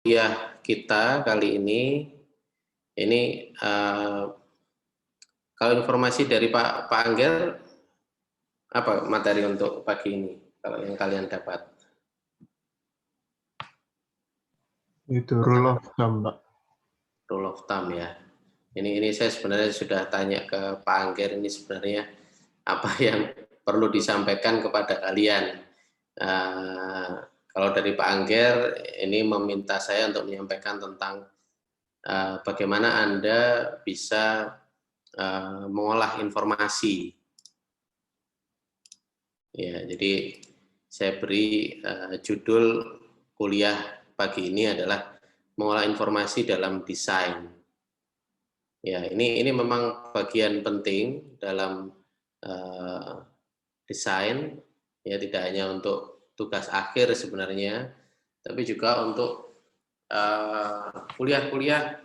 kuliah kita kali ini kalau informasi dari Pak Angger, apa materi untuk pagi ini, kalau yang kalian dapat? Itu rule of thumb, Pak. Rule of thumb ya. Ini saya sebenarnya sudah tanya ke Pak Angger, ini sebenarnya apa yang perlu disampaikan kepada kalian. Kalau dari Pak Angger, ini meminta saya untuk menyampaikan tentang bagaimana Anda bisa mengolah informasi. Ya, jadi saya beri judul kuliah pagi ini adalah mengolah informasi dalam desain. Ya, ini memang bagian penting dalam desain, ya tidak hanya untuk tugas akhir sebenarnya, tapi juga untuk kuliah-kuliah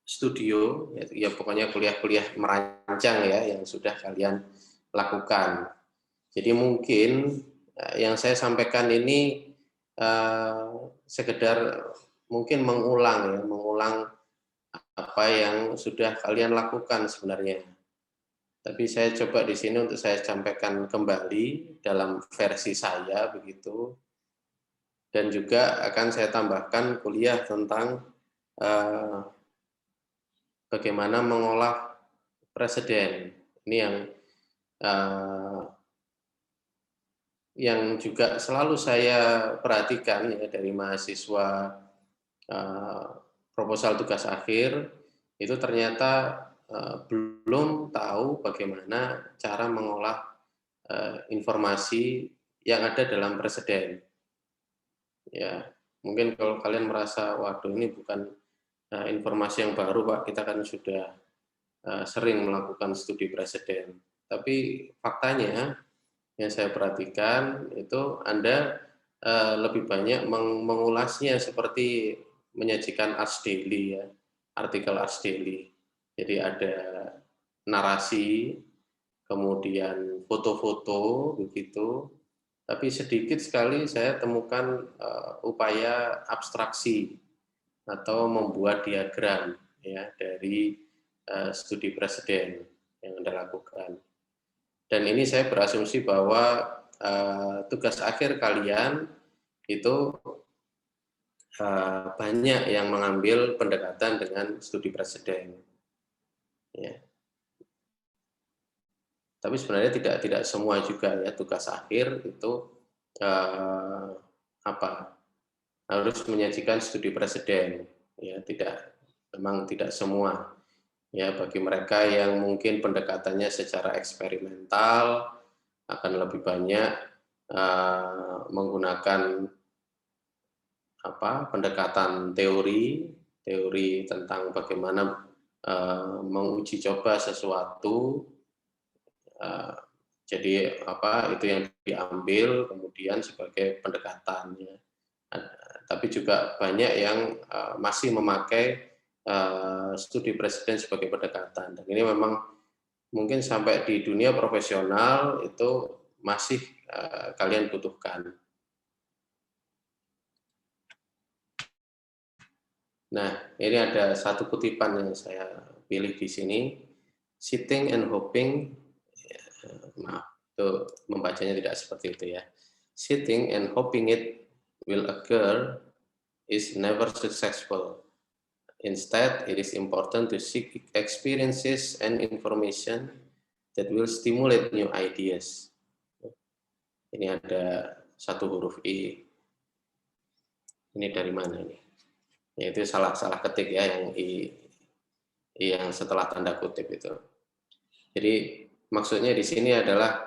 studio, ya pokoknya kuliah-kuliah merancang ya yang sudah kalian lakukan. Jadi mungkin yang saya sampaikan ini sekedar mungkin mengulang apa yang sudah kalian lakukan sebenarnya. Tapi saya coba di sini untuk saya sampaikan kembali dalam versi saya begitu. Dan juga akan saya tambahkan kuliah tentang bagaimana mengolah presiden. Ini yang juga selalu saya perhatikan ya dari mahasiswa proposal tugas akhir itu ternyata belum tahu bagaimana cara mengolah informasi yang ada dalam preseden. Ya, mungkin kalau kalian merasa waduh ini bukan informasi yang baru Pak, kita kan sudah sering melakukan studi preseden. Tapi faktanya yang saya perhatikan itu Anda lebih banyak mengulasnya seperti menyajikan Ars Daily ya, artikel Ars Daily. Jadi ada narasi, kemudian foto-foto begitu. Tapi sedikit sekali saya temukan upaya abstraksi atau membuat diagram ya dari studi presiden yang Anda lakukan. Dan ini saya berasumsi bahwa tugas akhir kalian itu banyak yang mengambil pendekatan dengan studi presiden. Ya. Tapi sebenarnya tidak semua juga ya tugas akhir itu harus menyajikan studi presiden. Ya, memang tidak semua. Ya, bagi mereka yang mungkin pendekatannya secara eksperimental akan lebih banyak menggunakan pendekatan teori tentang bagaimana menguji coba sesuatu. Jadi itu yang diambil kemudian sebagai pendekatannya. Tapi juga banyak yang masih memakai studi presiden sebagai pendekatan. Dan ini memang mungkin sampai di dunia profesional itu masih kalian butuhkan. Nah, ini ada satu kutipan yang saya pilih di sini. Sitting and hoping, maaf, itu membacanya tidak seperti itu ya. Sitting and hoping it will occur is never successful. Instead, it is important to seek experiences and information that will stimulate new ideas. Ini ada satu huruf I. Ini dari mana ini? Yaitu salah ketik ya yang I yang setelah tanda kutip itu. Jadi maksudnya di sini adalah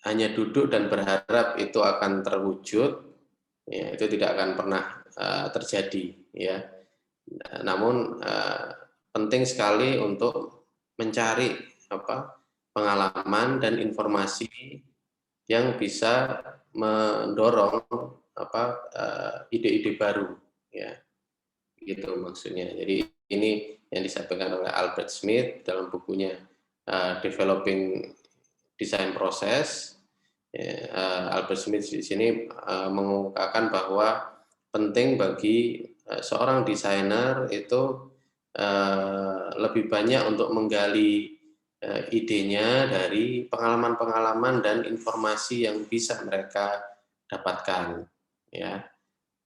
hanya duduk dan berharap itu akan terwujud, ya, itu tidak akan pernah terjadi, ya. Namun penting sekali untuk mencari pengalaman dan informasi yang bisa mendorong ide-ide baru, ya, gitu maksudnya. Jadi ini yang disampaikan oleh Albert Smith dalam bukunya Developing Design Process. Albert Smith di sini mengungkapkan bahwa penting bagi seorang desainer itu lebih banyak untuk menggali idenya dari pengalaman-pengalaman dan informasi yang bisa mereka dapatkan, ya.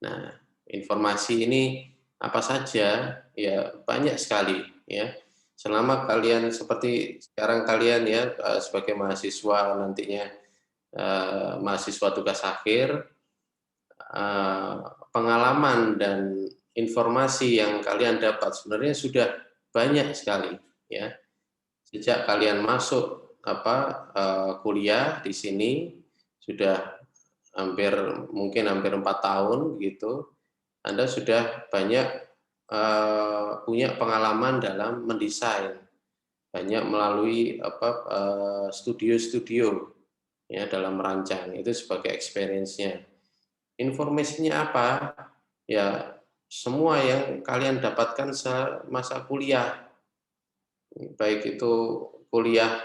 Nah, informasi ini apa saja? Ya, banyak sekali, ya. Selama kalian seperti sekarang kalian ya, sebagai mahasiswa nantinya, mahasiswa tugas akhir, pengalaman dan informasi yang kalian dapat sebenarnya sudah banyak sekali, ya. Sejak kalian masuk kuliah di sini sudah mungkin hampir 4 tahun gitu, Anda sudah banyak punya pengalaman dalam mendesain, banyak melalui studio-studio ya dalam merancang, itu sebagai experience-nya. Informasinya apa? Ya semua yang kalian dapatkan semasa kuliah, baik itu kuliah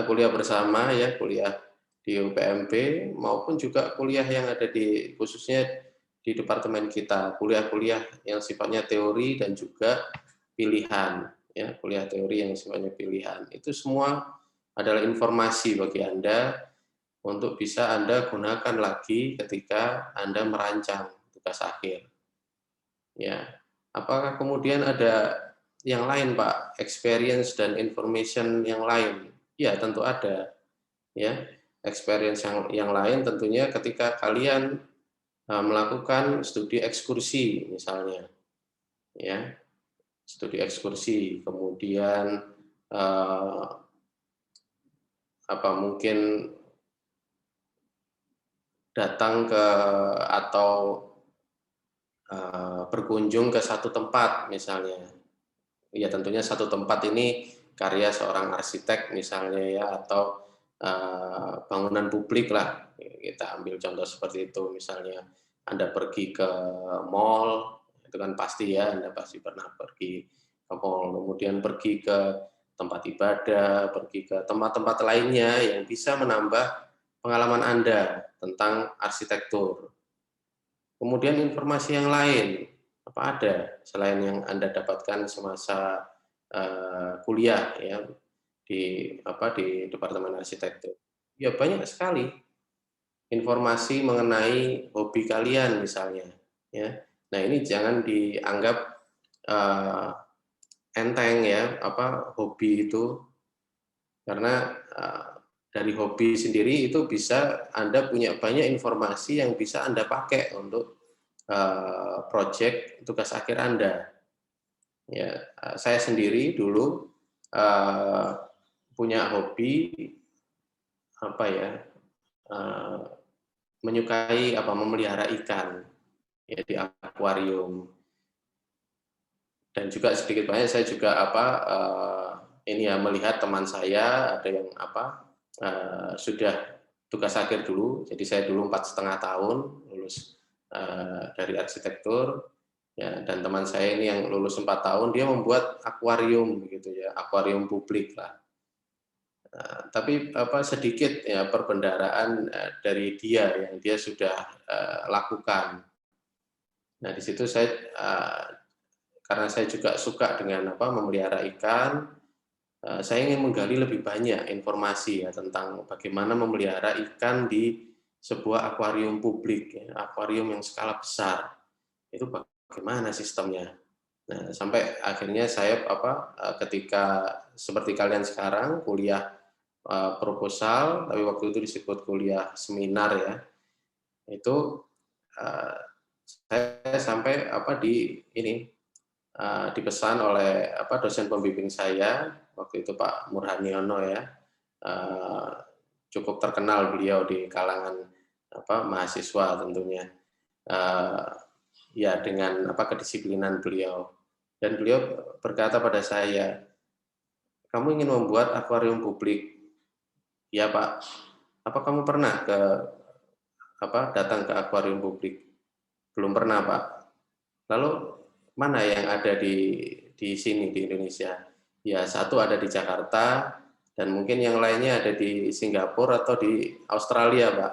kuliah bersama ya, kuliah di UPMP maupun juga kuliah yang ada di khususnya di departemen kita, kuliah-kuliah yang sifatnya teori dan juga pilihan, ya, kuliah teori yang sifatnya pilihan. Itu semua adalah informasi bagi Anda untuk bisa Anda gunakan lagi ketika Anda merancang tugas akhir. Ya. Apakah kemudian ada yang lain, Pak, experience dan information yang lain? Ya, tentu ada. Ya, experience yang lain tentunya ketika kalian melakukan studi ekskursi misalnya, ya, studi ekskursi, kemudian mungkin datang ke atau berkunjung ke satu tempat misalnya. Ya tentunya satu tempat ini karya seorang arsitek misalnya ya, atau bangunan publik lah, kita ambil contoh seperti itu. Misalnya Anda pergi ke mall, itu kan pasti ya, Anda pasti pernah pergi ke mall, kemudian pergi ke tempat ibadah, pergi ke tempat-tempat lainnya yang bisa menambah pengalaman Anda tentang arsitektur. Kemudian informasi yang lain, apa ada selain yang Anda dapatkan semasa kuliah ya di Departemen Arsitektur? Ya banyak sekali informasi mengenai hobi kalian misalnya, ya. Nah ini jangan dianggap enteng ya, hobi itu, karena dari hobi sendiri itu bisa Anda punya banyak informasi yang bisa Anda pakai untuk proyek tugas akhir Anda. Ya, saya sendiri dulu punya hobi menyukai memelihara ikan ya di akuarium, dan juga sedikit banyak saya juga melihat teman saya ada yang sudah tugas akhir dulu, jadi saya dulu 4,5 tahun lulus dari arsitektur ya, dan teman saya ini yang lulus 4 tahun dia membuat akuarium begitu ya, akuarium publik lah. Tapi sedikit ya perbendaharaan dari dia yang dia sudah lakukan. Nah di situ saya karena saya juga suka dengan memelihara ikan, saya ingin menggali lebih banyak informasi ya tentang bagaimana memelihara ikan di sebuah akuarium publik, ya, akuarium yang skala besar. Itu bagaimana sistemnya? Nah, sampai akhirnya saya ketika seperti kalian sekarang kuliah proposal, tapi waktu itu disebut kuliah seminar ya. Itu saya sampai dipesan oleh dosen pembimbing saya waktu itu Pak Murhaniono ya, cukup terkenal beliau di kalangan mahasiswa tentunya, ya dengan kedisiplinan beliau, dan beliau berkata pada saya, kamu ingin membuat akuarium publik? Ya Pak. Apa kamu pernah datang ke akuarium publik? Belum pernah Pak. Lalu mana yang ada di sini di Indonesia? Ya satu ada di Jakarta dan mungkin yang lainnya ada di Singapura atau di Australia Pak.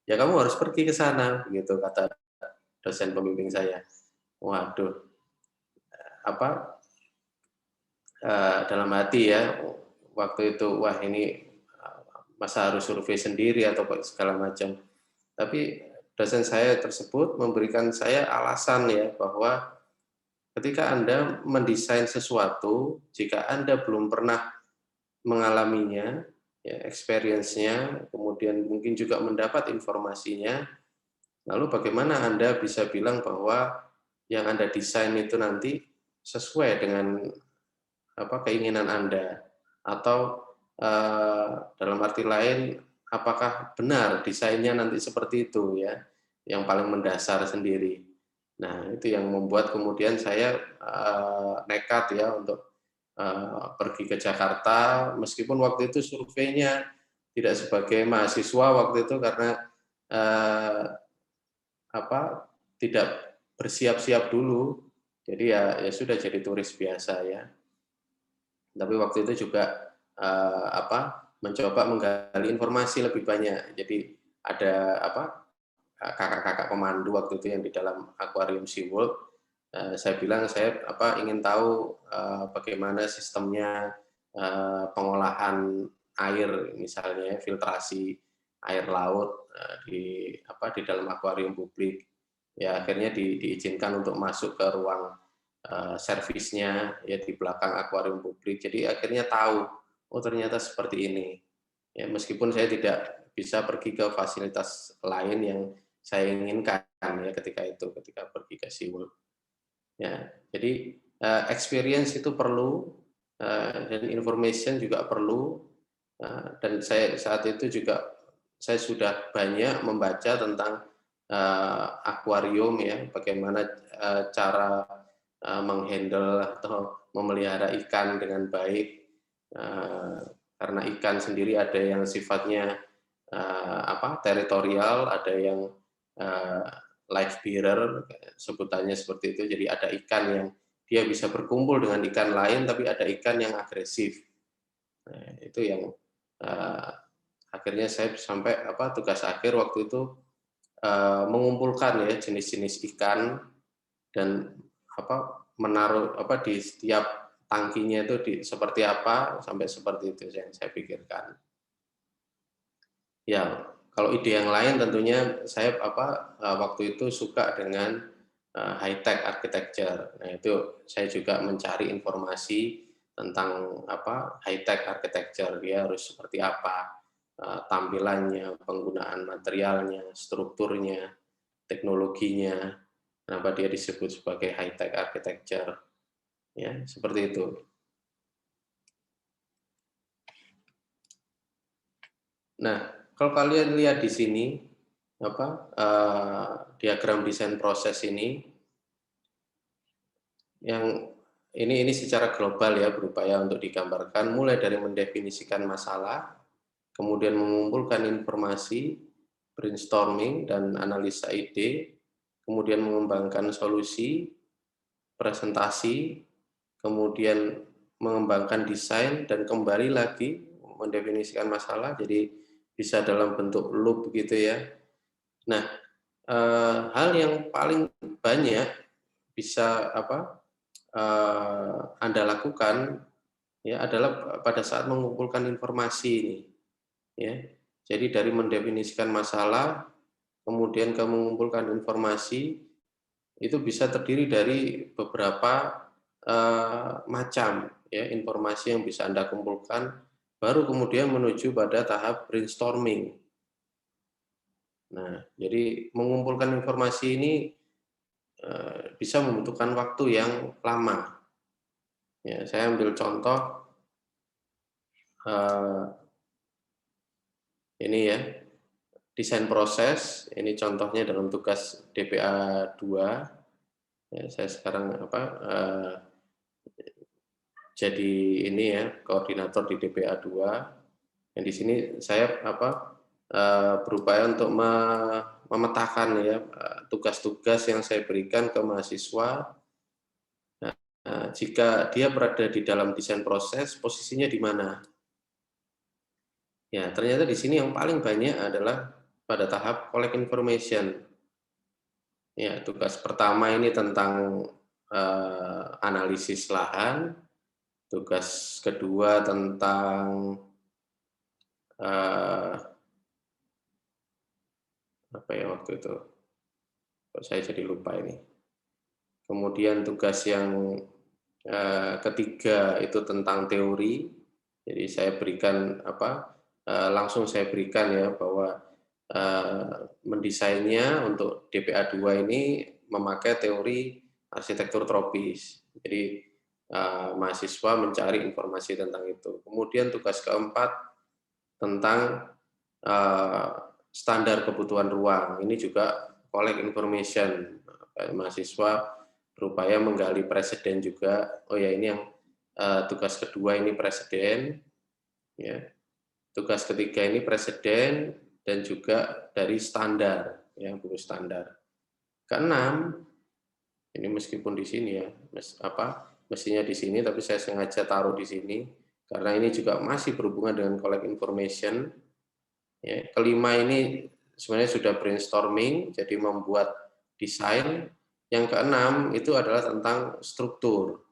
Ya kamu harus pergi ke sana, begitu kata dosen pembimbing saya. Waduh, apa dalam hati ya, waktu itu, wah ini masa harus survei sendiri atau segala macam. Tapi dosen saya tersebut memberikan saya alasan ya, bahwa ketika Anda mendesain sesuatu, jika Anda belum pernah mengalaminya, ya, experience-nya, kemudian mungkin juga mendapat informasinya, lalu bagaimana Anda bisa bilang bahwa yang Anda desain itu nanti sesuai dengan keinginan Anda, atau dalam arti lain, apakah benar desainnya nanti seperti itu ya, yang paling mendasar sendiri. Nah, itu yang membuat kemudian saya nekat ya untuk pergi ke Jakarta, meskipun waktu itu surveinya tidak sebagai mahasiswa waktu itu karena tidak bersiap-siap dulu, jadi ya sudah jadi turis biasa ya. Tapi waktu itu juga mencoba menggali informasi lebih banyak. Jadi ada kakak-kakak pemandu waktu itu yang di dalam akuarium SeaWorld. Saya bilang saya ingin tahu bagaimana sistemnya pengolahan air, misalnya filtrasi air laut di dalam akuarium publik. Ya akhirnya diizinkan untuk masuk ke ruang servisnya ya di belakang akuarium publik. Jadi akhirnya tahu, oh ternyata seperti ini. Ya meskipun saya tidak bisa pergi ke fasilitas lain yang saya inginkan ya ketika pergi ke SeaWorld. Ya, jadi experience itu perlu dan information juga perlu, dan saya saat itu juga saya sudah banyak membaca tentang akuarium ya, bagaimana cara menghandle atau memelihara ikan dengan baik, karena ikan sendiri ada yang sifatnya teritorial, ada yang life bearer, sebutannya seperti itu. Jadi ada ikan yang dia bisa berkumpul dengan ikan lain, tapi ada ikan yang agresif. Nah, itu yang akhirnya saya sampai tugas akhir waktu itu mengumpulkan ya jenis-jenis ikan dan menaruh di setiap tangkinya itu seperti apa, sampai seperti itu yang saya pikirkan. Ya, kalau ide yang lain tentunya saya waktu itu suka dengan high tech architecture. Nah, itu saya juga mencari informasi tentang high tech architecture, dia harus seperti apa tampilannya, penggunaan materialnya, strukturnya, teknologinya, kenapa dia disebut sebagai high tech architecture. Ya, seperti itu. Nah, kalau kalian lihat di sini diagram desain proses ini, yang ini secara global ya, berupaya untuk digambarkan mulai dari mendefinisikan masalah, kemudian mengumpulkan informasi, brainstorming dan analisa ide, kemudian mengembangkan solusi, presentasi, kemudian mengembangkan desain, dan kembali lagi mendefinisikan masalah, jadi bisa dalam bentuk loop gitu ya. Nah, hal yang paling banyak bisa Anda lakukan ya adalah pada saat mengumpulkan informasi ini ya. Jadi dari mendefinisikan masalah kemudian ke mengumpulkan informasi itu bisa terdiri dari beberapa macam ya informasi yang bisa Anda kumpulkan, baru kemudian menuju pada tahap brainstorming. Nah, jadi mengumpulkan informasi ini bisa membutuhkan waktu yang lama. Ya, saya ambil contoh ini ya, desain proses. Ini contohnya dalam tugas DPA 2. Ya, saya sekarang jadi ini ya koordinator di DPA 2. Yang di sini saya berupaya untuk memetakan ya tugas-tugas yang saya berikan ke mahasiswa. Jika dia berada di dalam desain proses, posisinya di mana? Ya, ternyata di sini yang paling banyak adalah pada tahap collect information. Ya, tugas pertama ini tentang analisis lahan, tugas kedua tentang apa ya waktu itu? Kok saya jadi lupa ini. Kemudian tugas yang ketiga itu tentang teori. Jadi saya berikan langsung saya berikan ya bahwa mendesainnya untuk DPA 2 ini memakai teori arsitektur tropis. Jadi mahasiswa mencari informasi tentang itu. Kemudian tugas keempat tentang standar kebutuhan ruang. Ini juga collect information. Mahasiswa berupaya menggali presiden juga. Oh ya, ini yang tugas kedua ini presiden. Ya. Tugas ketiga ini presiden dan juga dari standar, ya, buku standar. Keenam, ini meskipun di sini ya, mestinya di sini, tapi saya sengaja taruh di sini karena ini juga masih berhubungan dengan collect information. Ya. Kelima ini sebenarnya sudah brainstorming, jadi membuat desain. Yang keenam itu adalah tentang struktur.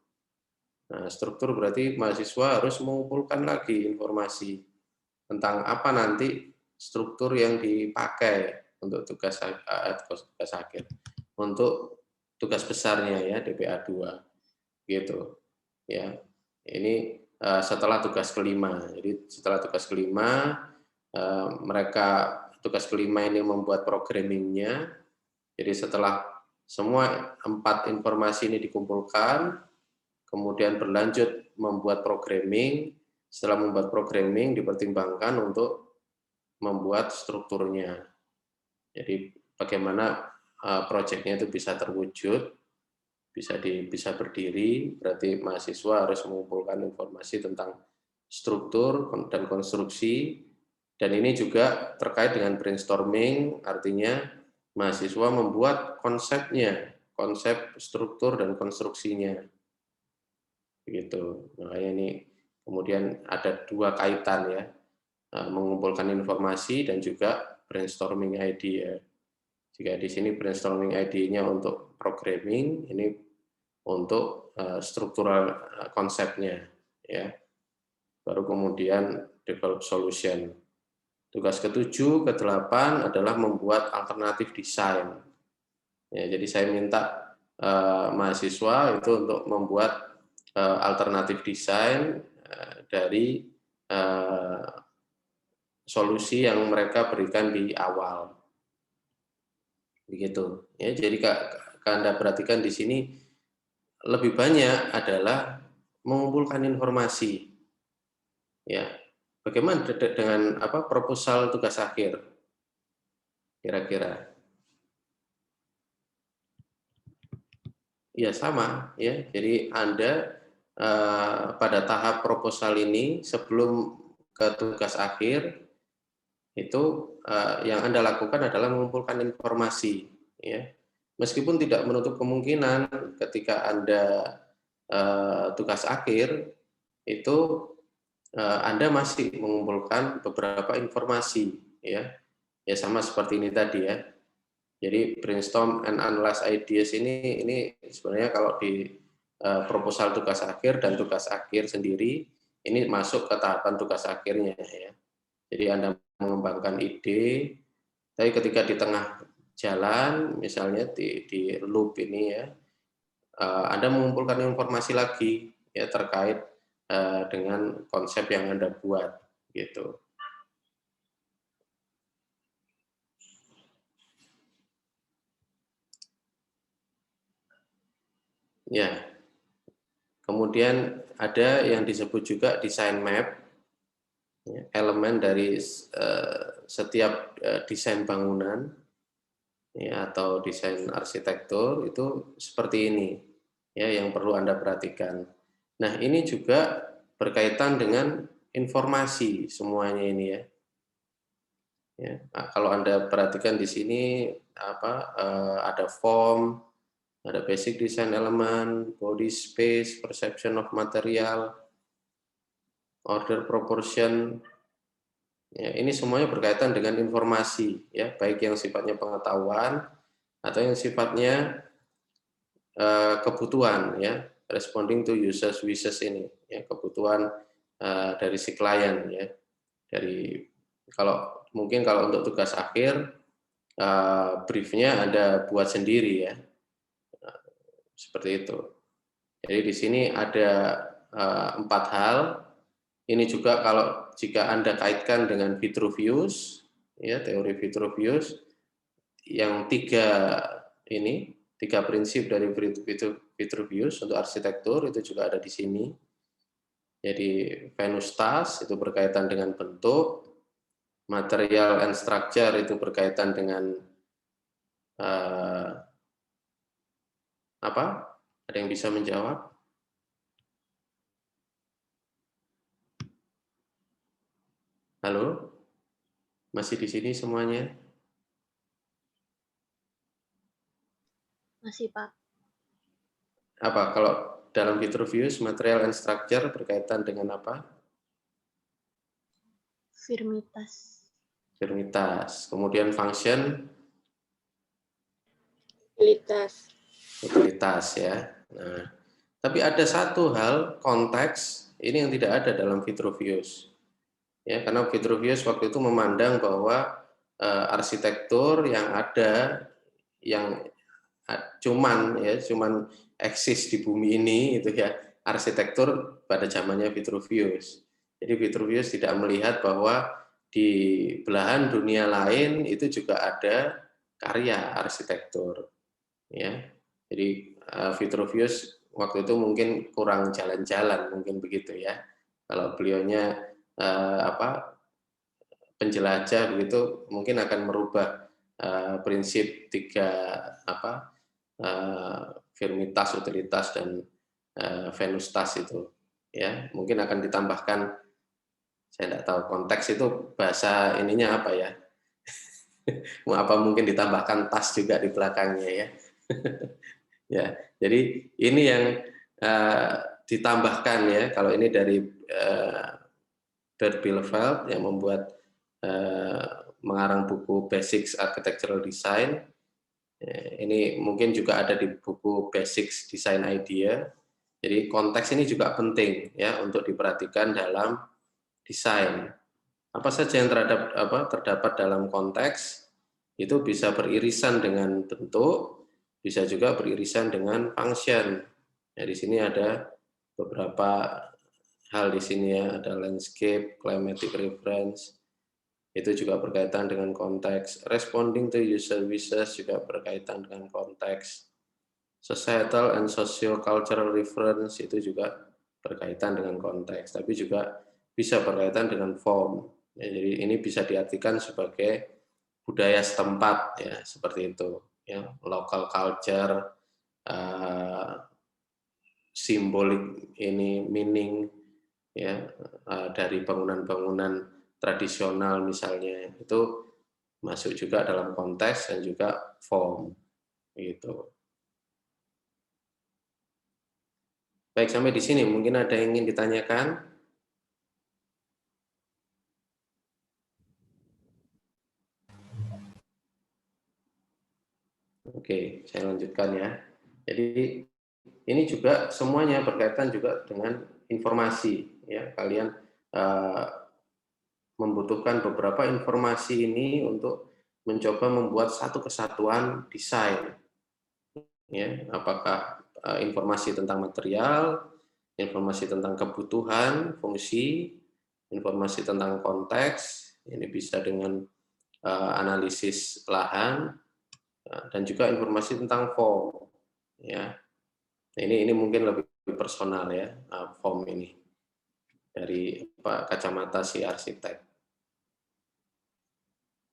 Nah, struktur berarti mahasiswa harus mengumpulkan lagi informasi tentang apa nanti struktur yang dipakai untuk tugas akhir. Untuk tugas besarnya ya DPA 2 gitu. Ya. Ini setelah tugas kelima. Jadi setelah tugas kelima mereka tugas kelima ini membuat programmingnya. Jadi setelah semua 4 informasi ini dikumpulkan, kemudian berlanjut membuat programming. Setelah membuat programming dipertimbangkan untuk membuat strukturnya. Jadi bagaimana proyeknya itu bisa terwujud, bisa berdiri, berarti mahasiswa harus mengumpulkan informasi tentang struktur dan konstruksi. Dan ini juga terkait dengan brainstorming, artinya mahasiswa membuat konsepnya, konsep struktur dan konstruksinya. Begitu. Makanya ini kemudian ada 2 kaitan ya, mengumpulkan informasi dan juga brainstorming idea. Jika di sini brainstorming idenya untuk programming, ini untuk struktural konsepnya ya. Baru kemudian develop solution. Tugas ke-7, ke-8 adalah membuat alternatif desain. Ya, jadi saya minta mahasiswa itu untuk membuat alternatif desain dari solusi yang mereka berikan di awal. Begitu. Ya, jadi Anda perhatikan di sini lebih banyak adalah mengumpulkan informasi. Ya. Bagaimana dengan proposal tugas akhir? Kira-kira. Ya sama ya. Jadi Anda pada tahap proposal ini sebelum ke tugas akhir itu yang Anda lakukan adalah mengumpulkan informasi ya. Meskipun tidak menutup kemungkinan ketika Anda tugas akhir itu Anda masih mengumpulkan beberapa informasi ya. Ya sama seperti ini tadi ya. Jadi brainstorm and analyze ideas ini sebenarnya kalau di proposal tugas akhir dan tugas akhir sendiri ini masuk ke tahapan tugas akhirnya ya. Jadi Anda mengembangkan ide, tapi ketika di tengah jalan misalnya di loop ini ya, Anda mengumpulkan informasi lagi ya terkait dengan konsep yang Anda buat gitu. Ya. Kemudian ada yang disebut juga design map, ya, elemen dari setiap desain bangunan ya, atau desain arsitektur itu seperti ini ya yang perlu Anda perhatikan. Nah, ini juga berkaitan dengan informasi semuanya ini ya. Ya, nah, kalau Anda perhatikan di sini ada form, ada basic design element, body space, perception of material, order proportion. Ya, ini semuanya berkaitan dengan informasi ya, baik yang sifatnya pengetahuan atau yang sifatnya kebutuhan, ya, responding to users wishes ini, ya, kebutuhan dari si klien, ya. Dari mungkin kalau untuk tugas akhir, briefnya ada buat sendiri, ya, seperti itu. Jadi di sini ada 4 hal. Ini juga kalau jika Anda kaitkan dengan Vitruvius, ya, teori Vitruvius, yang 3 prinsip dari Vitruvius untuk arsitektur itu juga ada di sini. Jadi Venustas itu berkaitan dengan bentuk, material and structure itu berkaitan dengan apa? Ada yang bisa menjawab? Halo? Masih di sini semuanya? Masih, Pak. Apa kalau dalam Vitruvius material and structure berkaitan dengan apa? Firmitas. Firmitas. Kemudian function? Utilitas, ya. Nah, tapi ada satu hal, konteks, ini yang tidak ada dalam Vitruvius. Ya, karena Vitruvius waktu itu memandang bahwa arsitektur yang ada, yang cuman eksis di bumi ini, itu ya, arsitektur pada zamannya Vitruvius. Jadi Vitruvius tidak melihat bahwa di belahan dunia lain itu juga ada karya arsitektur. Ya, jadi Vitruvius waktu itu mungkin kurang jalan-jalan, mungkin begitu ya. Kalau beliaunya penjelajah begitu, mungkin akan merubah prinsip 3 firmitas, utilitas, dan venustas itu. Ya, mungkin akan ditambahkan, saya tidak tahu konteks itu bahasa ininya apa ya. Apa mungkin ditambahkan tas juga di belakangnya ya. Ya, jadi ini yang ditambahkan ya. Kalau ini dari Bert Bielefeld yang membuat mengarang buku Basics Architectural Design. Ini mungkin juga ada di buku Basics Design Idea. Jadi konteks ini juga penting ya untuk diperhatikan dalam desain. Apa saja yang terdapat dalam konteks itu bisa beririsan dengan bentuk, bisa juga beririsan dengan function. Ya, di sini ada beberapa hal di sini ya, ada landscape, climatic reference, itu juga berkaitan dengan konteks. Responding to user wishes juga berkaitan dengan konteks. Societal and socio-cultural reference itu juga berkaitan dengan konteks, tapi juga bisa berkaitan dengan form. Ya, jadi ini bisa diartikan sebagai budaya setempat ya, seperti itu ya, local culture, simbolik ini meaning ya, dari bangunan-bangunan tradisional misalnya, itu masuk juga dalam konteks dan juga form gitu. Baik, sampai di sini mungkin ada yang ingin ditanyakan? Oke, saya lanjutkan ya. Jadi ini juga semuanya berkaitan juga dengan informasi ya. Kalian membutuhkan beberapa informasi ini untuk mencoba membuat satu kesatuan desain. Ya, apakah informasi tentang material, informasi tentang kebutuhan, fungsi, informasi tentang konteks, ini bisa dengan analisis lahan, dan juga informasi tentang form. Ya, ini mungkin lebih personal ya, form ini dari kacamata si arsitek.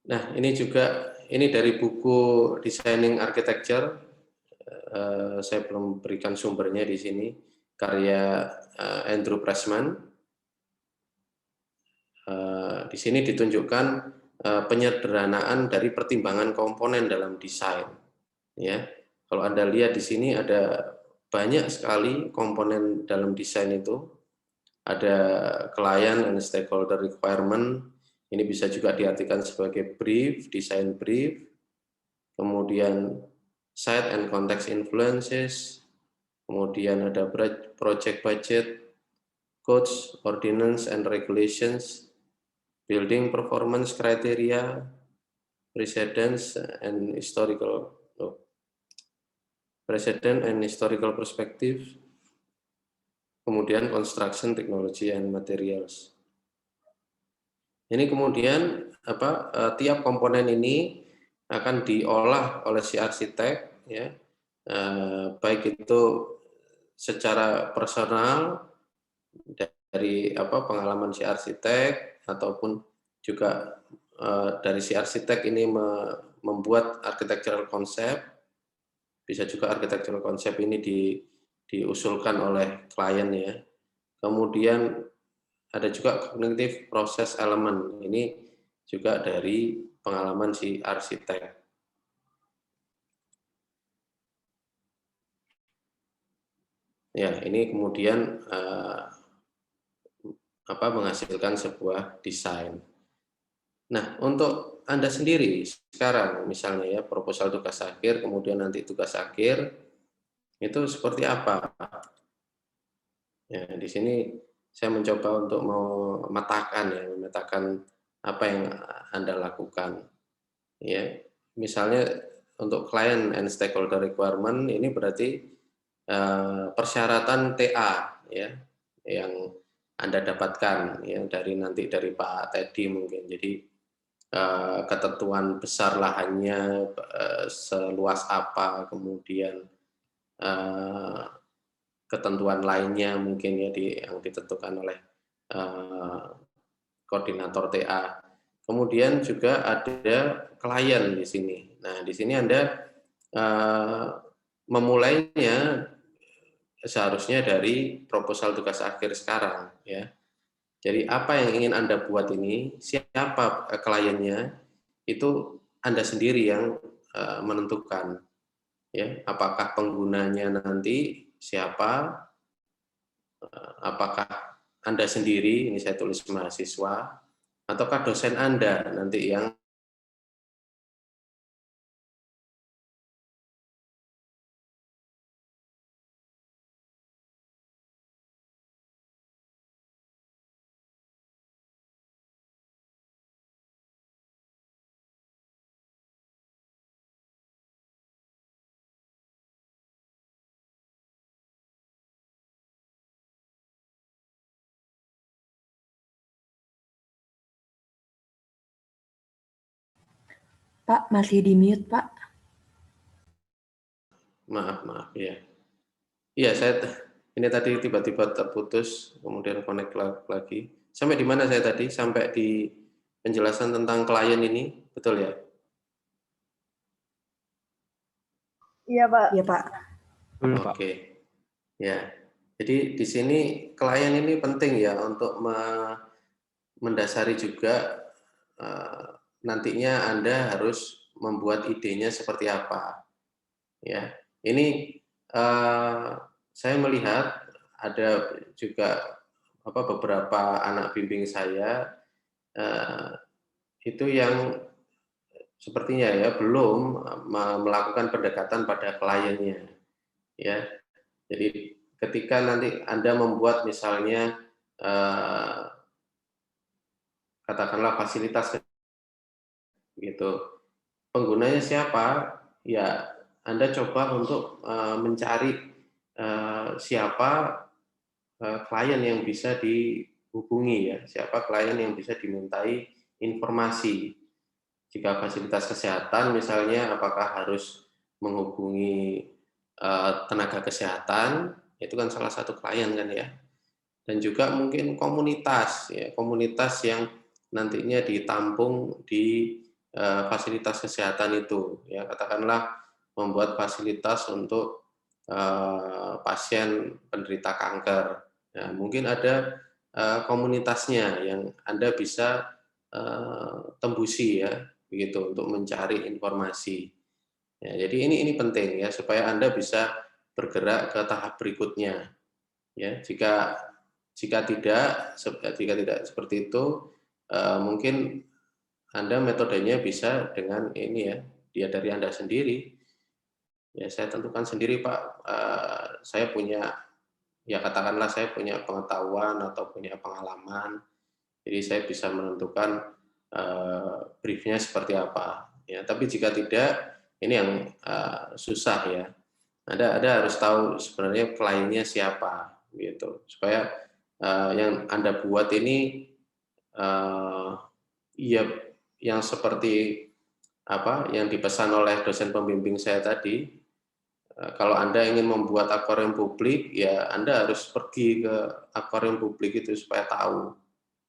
Nah, ini juga dari buku Designing Architecture. Saya belum berikan sumbernya di sini, karya Andrew Pressman. Di sini ditunjukkan penyederhanaan dari pertimbangan komponen dalam desain. Ya, kalau Anda lihat di sini ada banyak sekali komponen dalam desain itu. Ada client and stakeholder requirement. Ini bisa juga diartikan sebagai brief, design brief. Kemudian site and context influences, kemudian ada project budget, codes, ordinance and regulations, building performance criteria, precedent and historical perspective, kemudian construction technology and materials. Ini kemudian tiap komponen ini akan diolah oleh si arsitek, ya, baik itu secara personal dari pengalaman si arsitek ataupun juga dari si arsitek ini membuat architectural concept, bisa juga architectural concept ini diusulkan oleh klien, ya. Kemudian ada juga cognitive process element, ini juga dari pengalaman si arsitek. Ya, ini kemudian menghasilkan sebuah desain. Nah, untuk Anda sendiri sekarang, misalnya ya, proposal tugas akhir, kemudian nanti tugas akhir, itu seperti apa? Ya, di sini saya mencoba untuk memetakan apa yang Anda lakukan. Ya, misalnya untuk client and stakeholder requirement ini berarti persyaratan TA, ya, yang Anda dapatkan, ya, dari Pak Teddy mungkin. Jadi ketentuan besar lahannya seluas apa, kemudian ketentuan lainnya mungkin ya yang ditentukan oleh koordinator TA. Kemudian juga ada klien di sini. Nah, di sini Anda memulainya seharusnya dari proposal tugas akhir sekarang, ya. Jadi apa yang ingin Anda buat ini, siapa kliennya, itu Anda sendiri yang menentukan, ya. Apakah penggunanya nanti siapa, apakah Anda sendiri, ini saya tulis mahasiswa, ataukah dosen Anda nanti yang Pak, masih di mute, Pak. maaf ya. Iya, saya ini tadi tiba-tiba terputus, kemudian connect lagi. Sampai di mana saya tadi? Sampai di penjelasan tentang klien ini, betul ya? Iya, Pak. Iya, Pak. Oke. Ya. Jadi di sini klien ini penting ya untuk mendasari juga nantinya Anda harus membuat idenya seperti apa. Ya. Ini saya melihat ada juga beberapa anak bimbing saya itu yang sepertinya ya belum melakukan pendekatan pada kliennya, ya. Jadi ketika nanti Anda membuat misalnya katakanlah fasilitas gitu, penggunanya siapa? Ya Anda coba untuk mencari siapa klien yang bisa dihubungi, ya, siapa klien yang bisa dimintai informasi. Jika fasilitas kesehatan misalnya, apakah harus menghubungi tenaga kesehatan, itu kan salah satu klien kan ya. Dan juga mungkin komunitas, ya, komunitas yang nantinya ditampung di fasilitas kesehatan itu, ya, katakanlah membuat fasilitas untuk pasien penderita kanker. Nah, mungkin ada komunitasnya yang Anda bisa tembusi, ya, begitu, untuk mencari informasi. Ya, jadi ini penting ya supaya Anda bisa bergerak ke tahap berikutnya. Ya, jika tidak seperti itu, mungkin Anda metodenya bisa dengan ini ya, dia dari Anda sendiri. Ya saya tentukan sendiri Pak, saya punya, ya katakanlah saya punya pengetahuan atau punya pengalaman, jadi saya bisa menentukan briefnya seperti apa. Ya, tapi jika tidak, ini yang susah ya. Anda harus tahu sebenarnya kliennya siapa, gitu. Supaya yang Anda buat ini ya yang seperti apa yang dipesan oleh dosen pembimbing saya tadi. Kalau Anda ingin membuat akuarium publik, ya Anda harus pergi ke akuarium publik itu supaya tahu.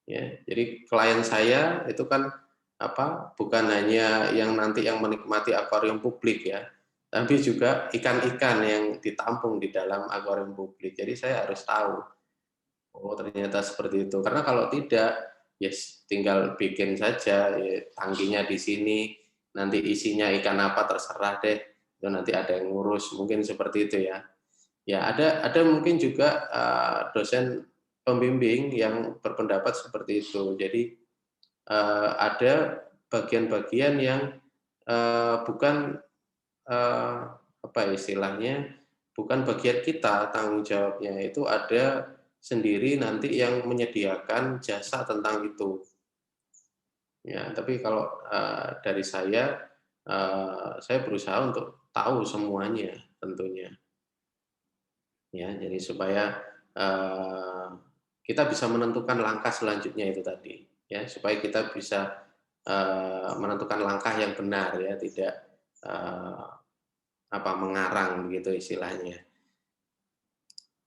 Ya, jadi klien saya itu kan apa? Bukan hanya yang nanti yang menikmati akuarium publik ya, tapi juga ikan-ikan yang ditampung di dalam akuarium publik. Jadi saya harus tahu. Oh ternyata seperti itu. Karena kalau tidak, ya tinggal bikin saja. Ya, tangkinya di sini, nanti isinya ikan apa terserah deh. Itu nanti ada yang ngurus. Mungkin seperti itu ya. Ya ada mungkin juga dosen pembimbing yang berpendapat seperti itu. Jadi ada bagian-bagian yang bukan apa istilahnya, bukan bagian kita tanggung jawabnya, itu ada sendiri nanti yang menyediakan jasa tentang itu. Ya, tapi kalau dari saya berusaha untuk tahu semuanya tentunya. Ya, jadi supaya kita bisa menentukan langkah selanjutnya itu tadi, ya, supaya kita bisa menentukan langkah yang benar ya, tidak apa mengarang begitu istilahnya.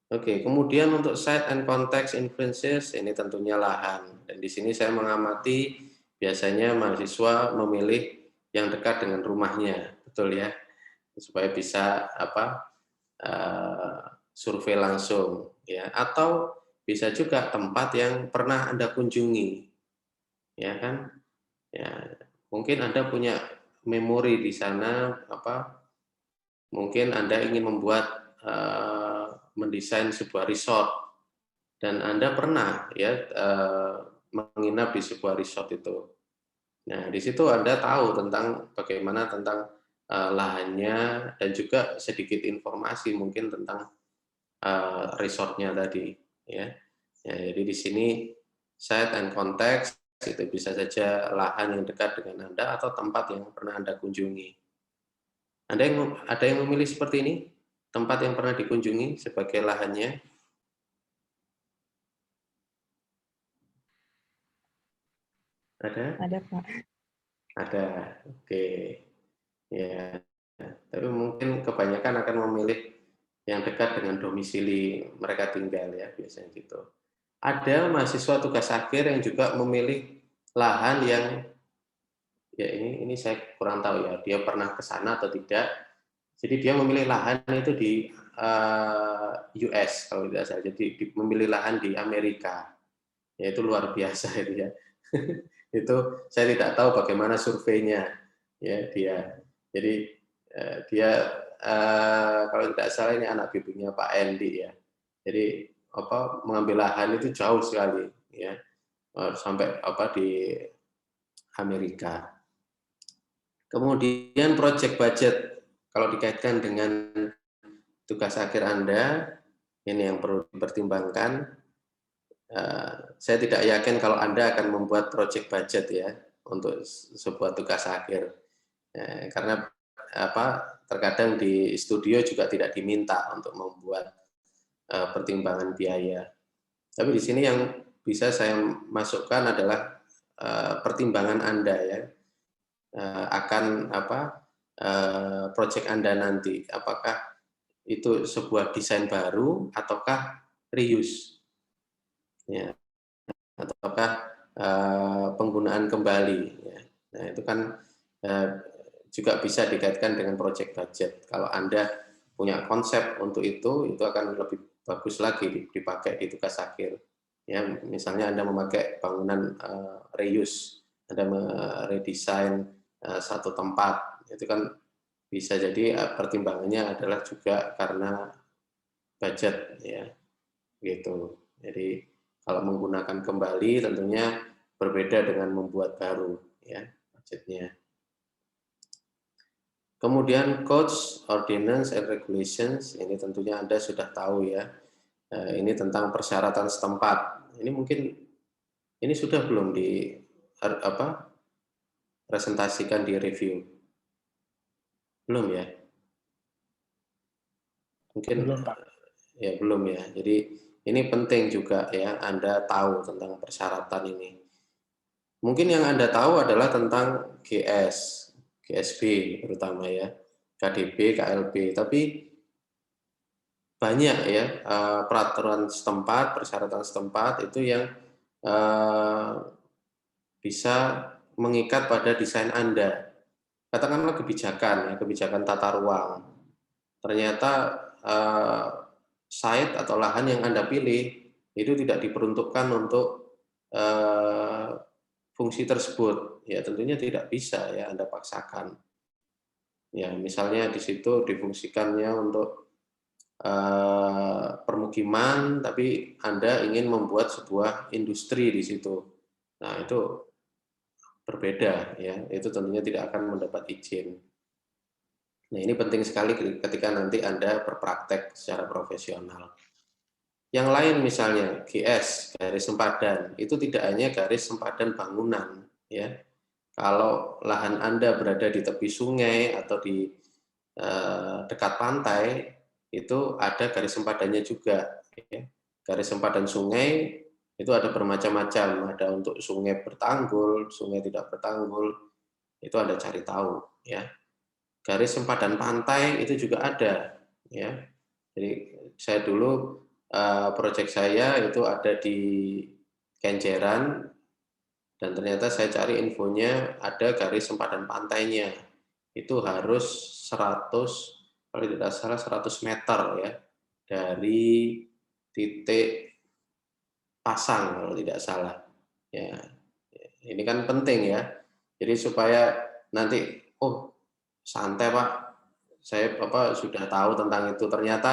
Oke, kemudian untuk site and context influences ini tentunya lahan. Dan di sini saya mengamati biasanya mahasiswa memilih yang dekat dengan rumahnya, betul ya, supaya bisa apa survei langsung, ya. Atau bisa juga tempat yang pernah Anda kunjungi, ya kan? Ya, mungkin Anda punya memori di sana, apa? Mungkin Anda ingin membuat mendesain sebuah resort dan Anda pernah ya menginap di sebuah resort itu. Nah, di situ Anda tahu tentang bagaimana tentang lahannya dan juga sedikit informasi mungkin tentang resortnya tadi, ya. Ya. Jadi di sini site and context itu bisa saja lahan yang dekat dengan Anda atau tempat yang pernah Anda kunjungi. Ada yang memilih seperti ini? Tempat yang pernah dikunjungi sebagai lahannya? Ada? Ada, Pak. Ada. Oke. Ya. Tapi mungkin kebanyakan akan memilih yang dekat dengan domisili mereka tinggal ya, biasanya gitu. Ada mahasiswa tugas akhir yang juga memilih lahan yang ya ini saya kurang tahu ya, dia pernah ke sana atau tidak. Jadi dia memilih lahan itu di US kalau tidak salah. Jadi memilih lahan di Amerika. Ya itu luar biasa itu ya. Itu saya tidak tahu bagaimana surveinya ya dia. Jadi dia kalau tidak salah ini anak bibinya Pak Endi ya. Jadi apa mengambil lahan itu jauh sekali ya. Sampai apa di Amerika. Kemudian project budget kalau dikaitkan dengan tugas akhir Anda, ini yang perlu dipertimbangkan. Saya tidak yakin kalau Anda akan membuat project budget ya untuk sebuah tugas akhir, karena apa terkadang di studio juga tidak diminta untuk membuat pertimbangan biaya. Tapi di sini yang bisa saya masukkan adalah pertimbangan Anda ya akan apa project Anda nanti, apakah itu sebuah desain baru ataukah reuse, ya, ataukah penggunaan kembali. Ya. Nah itu kan juga bisa dikaitkan dengan project budget. Kalau Anda punya konsep untuk itu akan lebih bagus lagi dipakai di tugas akhir. Ya, misalnya Anda memakai bangunan reuse, Anda meredesain satu tempat, itu kan bisa jadi pertimbangannya adalah juga karena budget ya, gitu. Jadi kalau menggunakan kembali tentunya berbeda dengan membuat baru ya budgetnya. Kemudian Codes, Ordinance, and Regulations, ini tentunya Anda sudah tahu ya. Ini tentang persyaratan setempat. Ini mungkin ini sudah belum presentasikan di review? Belum ya? Mungkin Belum, Pak. Ya belum ya. Jadi ini penting juga ya Anda tahu tentang persyaratan ini. Mungkin yang Anda tahu adalah tentang GS, GSB terutama ya, KDB, KLB. Tapi banyak ya peraturan setempat, persyaratan setempat itu yang bisa mengikat pada desain Anda. Katakanlah kebijakan, ya, kebijakan tata ruang. Ternyata site atau lahan yang Anda pilih itu tidak diperuntukkan untuk fungsi tersebut. Ya tentunya tidak bisa ya Anda paksakan. Ya misalnya di situ difungsikannya untuk permukiman, tapi Anda ingin membuat sebuah industri di situ. Nah itu berbeda ya, itu tentunya tidak akan mendapat izin. Nah ini penting sekali ketika nanti Anda berpraktek secara profesional. Yang lain misalnya GS, garis sempadan, itu tidak hanya garis sempadan bangunan ya. Kalau lahan Anda berada di tepi sungai atau di dekat pantai, itu ada garis sempadannya juga. Ya. Garis sempadan sungai itu ada bermacam-macam, ada untuk sungai bertanggul, sungai tidak bertanggul, itu Anda cari tahu. Ya. Garis sempadan pantai itu juga ada. Ya. Jadi saya dulu proyek saya itu ada di Kenjeran, dan ternyata saya cari infonya ada garis sempadan pantainya. Itu harus 100, kalau tidak salah 100 meter ya, dari titik pasang kalau tidak salah. Ya, ini kan penting ya. Jadi supaya nanti, oh santai Pak, saya sudah tahu tentang itu. Ternyata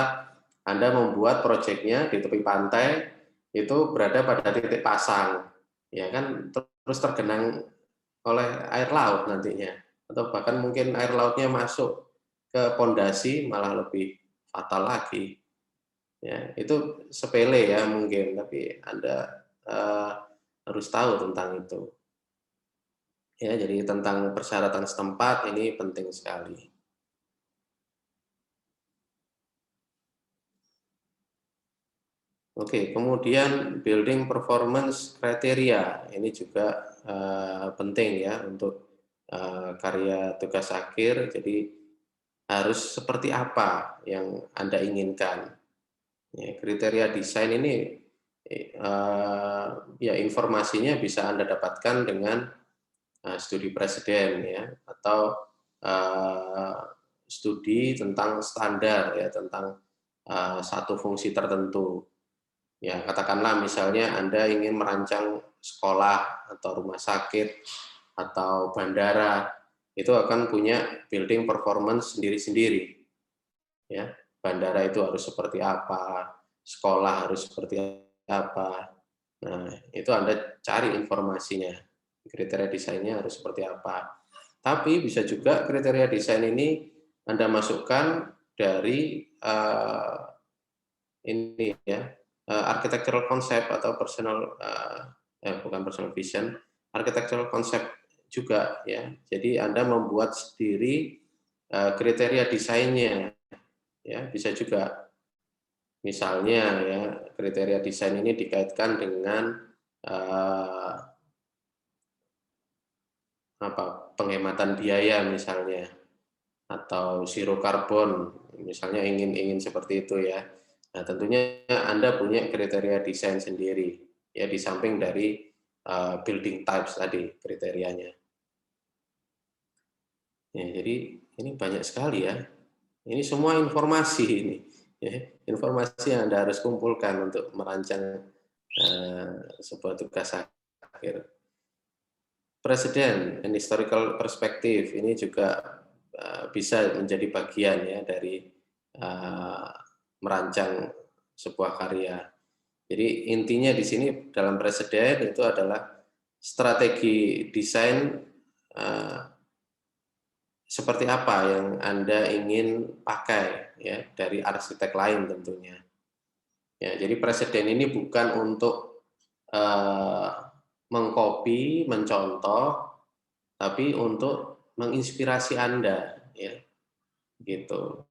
Anda membuat proyeknya di tepi pantai, itu berada pada titik pasang. Ya kan, terus tergenang oleh air laut nantinya, atau bahkan mungkin air lautnya masuk ke pondasi malah lebih fatal lagi. Ya, itu sepele ya mungkin, tapi Anda harus tahu tentang itu. Ya, jadi tentang persyaratan setempat ini penting sekali. Oke, kemudian building performance criteria ini juga penting ya untuk karya tugas akhir. Jadi harus seperti apa yang Anda inginkan. Ya, kriteria desain ini ya informasinya bisa Anda dapatkan dengan studi presiden ya, atau studi tentang standar ya, tentang satu fungsi tertentu. Ya, katakanlah misalnya Anda ingin merancang sekolah atau rumah sakit atau bandara, itu akan punya building performance sendiri-sendiri. Ya, bandara itu harus seperti apa, sekolah harus seperti apa. Nah, itu Anda cari informasinya. Kriteria desainnya harus seperti apa. Tapi bisa juga kriteria desain ini Anda masukkan dari ini ya, architectural concept atau bukan personal vision, architectural concept juga ya. Jadi Anda membuat sendiri kriteria desainnya ya, bisa juga. Misalnya ya, kriteria desain ini dikaitkan dengan penghematan biaya misalnya, atau zero carbon misalnya, ingin seperti itu ya. Nah, tentunya Anda punya kriteria desain sendiri ya, di samping dari building types tadi kriterianya. Ya, jadi ini banyak sekali ya. Ini semua informasi ini. Ya, informasi yang Anda harus kumpulkan untuk merancang sebuah tugas akhir. Presiden and historical perspective ini juga bisa menjadi bagian ya dari merancang sebuah karya. Jadi intinya di sini dalam presiden itu adalah strategi desain seperti apa yang Anda ingin pakai ya dari arsitek lain tentunya. Ya, jadi presiden ini bukan untuk mengcopy, mencontoh, tapi untuk menginspirasi Anda ya. Gitu.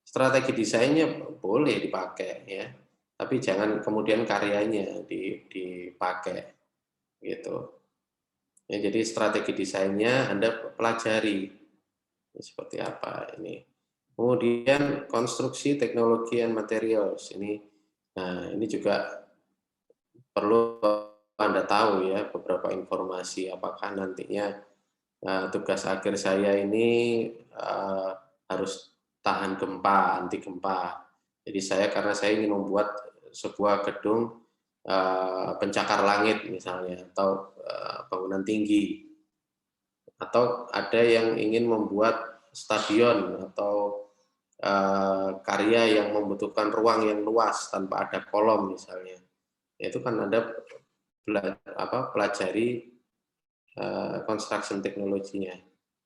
Strategi desainnya boleh dipakai ya, tapi jangan kemudian karyanya dipakai gitu. Ya, jadi strategi desainnya Anda pelajari seperti apa ini. Kemudian konstruksi teknologi and materials ini, nah ini juga perlu Anda tahu ya beberapa informasi apakah nantinya tugas akhir saya ini harus tahan gempa, anti gempa. Jadi karena saya ingin membuat sebuah gedung pencakar langit misalnya, atau bangunan tinggi. Atau ada yang ingin membuat stadion atau karya yang membutuhkan ruang yang luas tanpa ada kolom misalnya. Itu kan Anda pelajari construction teknologinya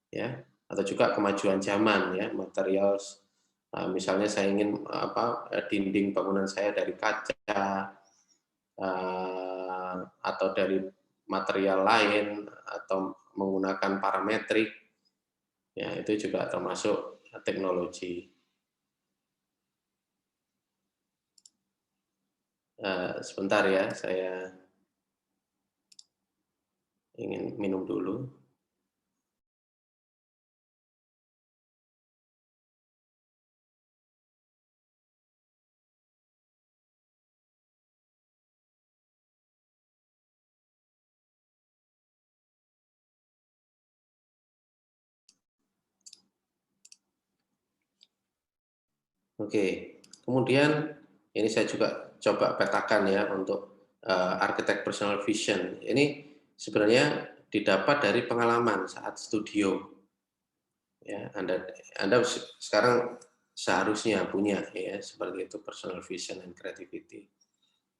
ya, atau juga kemajuan zaman ya, materials. Misalnya saya ingin dinding bangunan saya dari kaca atau dari material lain atau menggunakan parametrik, ya itu juga termasuk teknologi. Sebentar ya, saya ingin minum dulu. Oke, kemudian ini saya juga coba petakan ya untuk arsitek personal vision. Ini sebenarnya didapat dari pengalaman saat studio. Ya, Anda sekarang seharusnya punya ya seperti itu personal vision and creativity.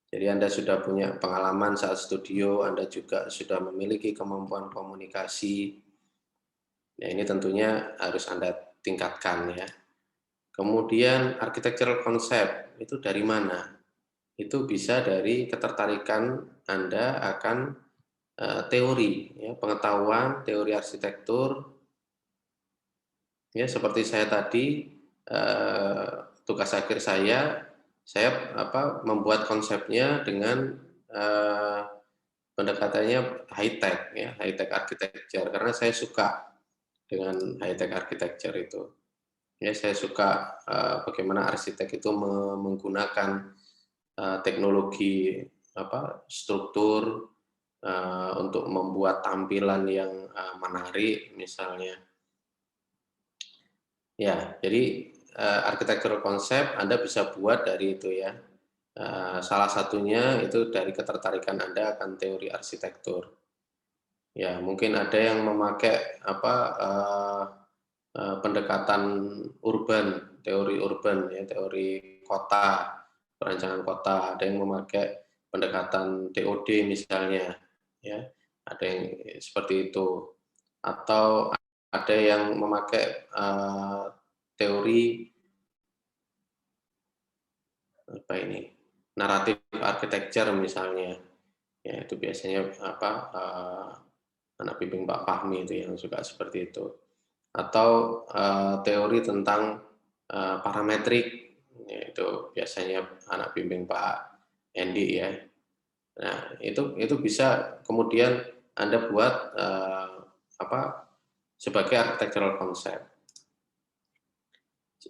Jadi Anda sudah punya pengalaman saat studio, Anda juga sudah memiliki kemampuan komunikasi. Ya, ini tentunya harus Anda tingkatkan ya. Kemudian architectural concept itu dari mana? Itu bisa dari ketertarikan Anda akan teori, ya, pengetahuan teori arsitektur. Ya, seperti saya tadi, tugas akhir saya membuat konsepnya dengan pendekatannya high tech, ya, high tech architecture, karena saya suka dengan high tech architecture itu. Ya, saya suka bagaimana arsitek itu menggunakan teknologi struktur untuk membuat tampilan yang menarik misalnya. Ya, jadi architectural concept Anda bisa buat dari itu ya. Salah satunya itu dari ketertarikan Anda akan teori arsitektur. Ya, mungkin ada yang memakai pendekatan urban, teori urban, ya, teori kota, perancangan kota. Ada yang memakai pendekatan TOD misalnya, ya, ada yang seperti itu. Atau ada yang memakai teori naratif architecture misalnya, ya itu biasanya anak bimbing Pak Fahmi itu yang suka seperti itu. Atau teori tentang parametrik, yaitu biasanya anak bimbing Pak Endi ya. Nah, itu bisa kemudian Anda buat sebagai architectural concept.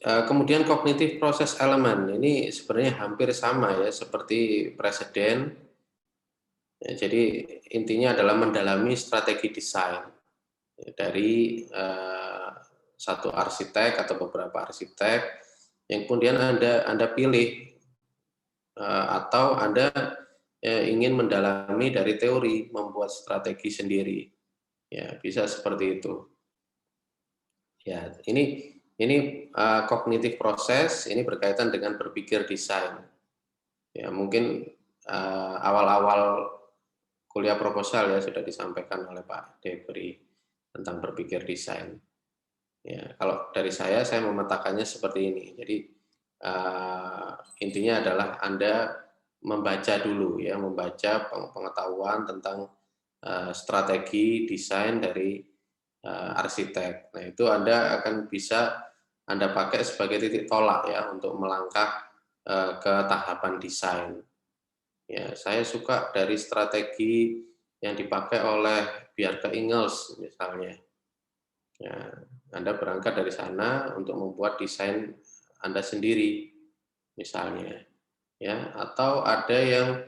Kemudian cognitive process element ini sebenarnya hampir sama ya seperti preseden. Ya, jadi intinya adalah mendalami strategi desain dari satu arsitek atau beberapa arsitek yang kemudian Anda pilih atau Anda ingin mendalami dari teori, membuat strategi sendiri. Ya, bisa seperti itu. Ya, ini kognitif proses ini berkaitan dengan berpikir desain. Ya, mungkin awal-awal kuliah proposal ya sudah disampaikan oleh Pak Debri tentang berpikir desain. Ya, kalau dari saya memetakannya seperti ini. Jadi intinya adalah Anda membaca dulu ya, membaca pengetahuan tentang strategi desain dari arsitek. Nah, itu Anda akan bisa Anda pakai sebagai titik tolak ya untuk melangkah ke tahapan desain. Ya, saya suka dari strategi yang dipakai oleh Bjarke Ingels misalnya. Ya, Anda berangkat dari sana untuk membuat desain Anda sendiri misalnya. Ya, atau ada yang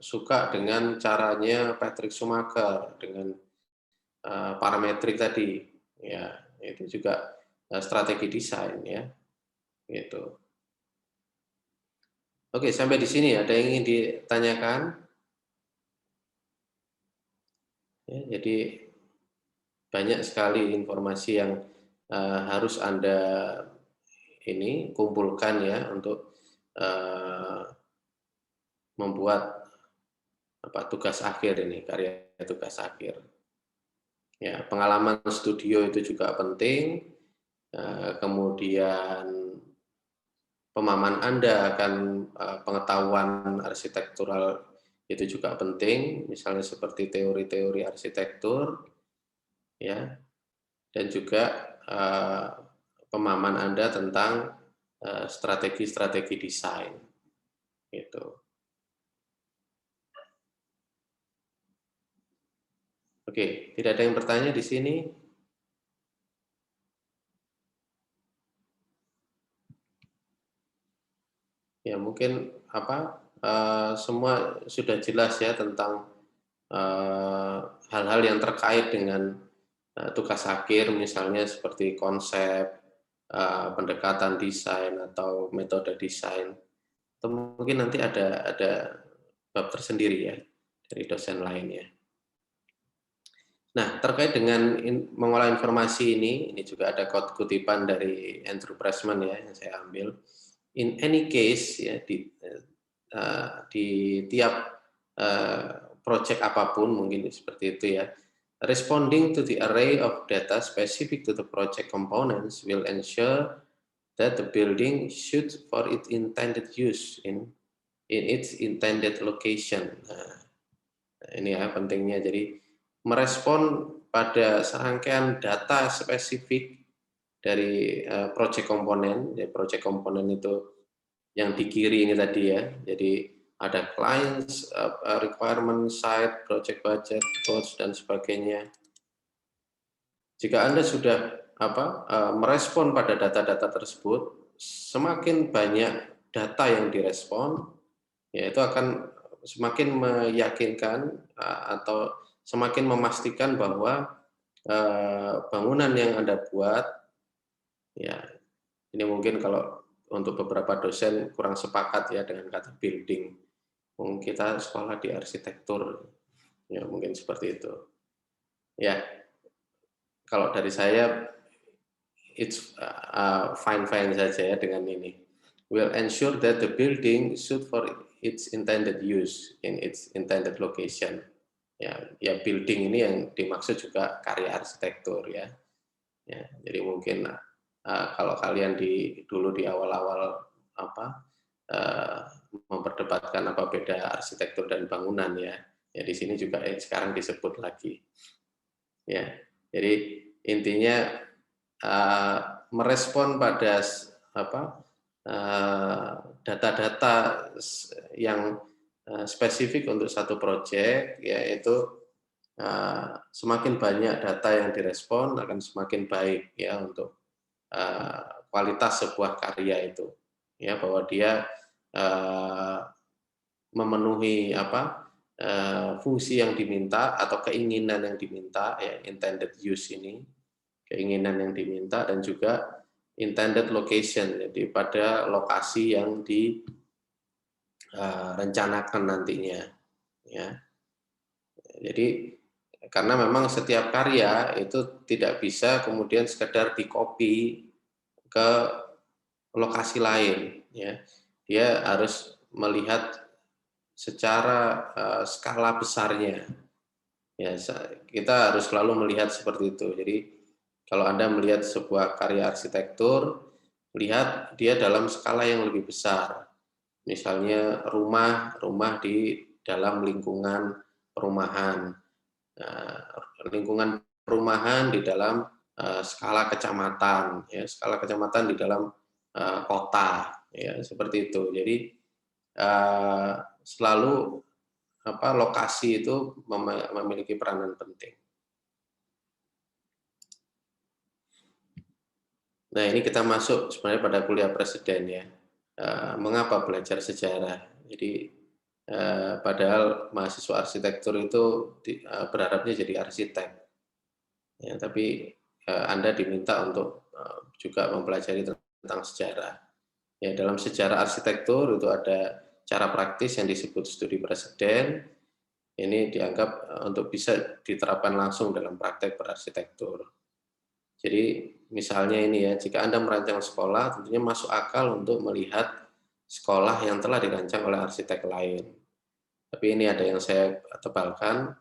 suka dengan caranya Patrick Schumacher dengan parametrik tadi, ya itu juga strategi desain ya, gitu. Oke, sampai di sini ada yang ingin ditanyakan? Ya, jadi banyak sekali informasi yang harus Anda ini kumpulkan ya untuk membuat tugas akhir ini, karya tugas akhir. Ya, pengalaman studio itu juga penting. Kemudian pemahaman Anda akan pengetahuan arsitektural itu juga penting, misalnya seperti teori-teori arsitektur, ya, dan juga pemahaman Anda tentang strategi-strategi desain, gitu. Oke, tidak ada yang bertanya di sini. Ya mungkin semua sudah jelas ya tentang hal-hal yang terkait dengan tugas akhir, misalnya seperti konsep, pendekatan desain atau metode desain. Atau mungkin nanti ada bab tersendiri ya dari dosen lainnya. Nah, terkait dengan mengolah informasi ini juga ada kutipan dari Andrew Pressman ya yang saya ambil. In any case ya di tiap project apapun mungkin seperti itu ya. Responding to the array of data specific to the project components will ensure that the building suits for its intended use in its intended location. Nah, ini ya pentingnya. Jadi merespon pada serangkaian data spesifik dari project komponen. Ya, project komponen itu yang di kiri ini tadi ya. Jadi ada clients, requirement, site, project budget, cost dan sebagainya. Jika Anda sudah merespon pada data-data tersebut, semakin banyak data yang direspon, ya itu akan semakin meyakinkan atau semakin memastikan bahwa bangunan yang Anda buat, ya ini mungkin kalau untuk beberapa dosen kurang sepakat ya dengan kata building. Mungkin kita sekolah di arsitektur, ya mungkin seperti itu. Ya, kalau dari saya, it's fine-fine saja ya dengan ini. Will ensure that the building suit for its intended use in its intended location. Ya building ini yang dimaksud juga karya arsitektur ya. Ya, jadi mungkin kalau kalian dulu di awal-awal memperdebatkan apa beda arsitektur dan bangunan ya di sini juga sekarang disebut lagi. Ya, jadi intinya merespon pada data-data yang spesifik untuk satu proyek, yaitu semakin banyak data yang direspon akan semakin baik ya untuk kualitas sebuah karya itu, ya bahwa dia memenuhi fungsi yang diminta atau keinginan yang diminta ya intended use ini, keinginan yang diminta dan juga intended location, jadi pada lokasi yang direncanakan nantinya ya. Jadi karena memang setiap karya itu tidak bisa kemudian sekedar di-copy ke lokasi lain ya. Dia harus melihat secara skala besarnya. Ya, kita harus selalu melihat seperti itu. Jadi Kalau Anda melihat sebuah karya arsitektur, lihat dia dalam skala yang lebih besar. Misalnya rumah di dalam lingkungan perumahan. Lingkungan perumahan di dalam skala kecamatan, ya, skala kecamatan di dalam kota, ya, seperti itu. Jadi selalu lokasi itu memiliki peranan penting. Nah, ini kita masuk sebenarnya pada kuliah presiden, ya. Mengapa belajar sejarah? Jadi padahal mahasiswa arsitektur itu berharapnya jadi arsitek, ya, tapi Anda diminta untuk juga mempelajari tentang sejarah. Ya, dalam sejarah arsitektur itu ada cara praktis yang disebut studi preseden. Ini dianggap untuk bisa diterapkan langsung dalam praktek berarsitektur. Jadi misalnya ini ya, jika Anda merancang sekolah, tentunya masuk akal untuk melihat sekolah yang telah dirancang oleh arsitek lain. Tapi ini ada yang saya tebalkan,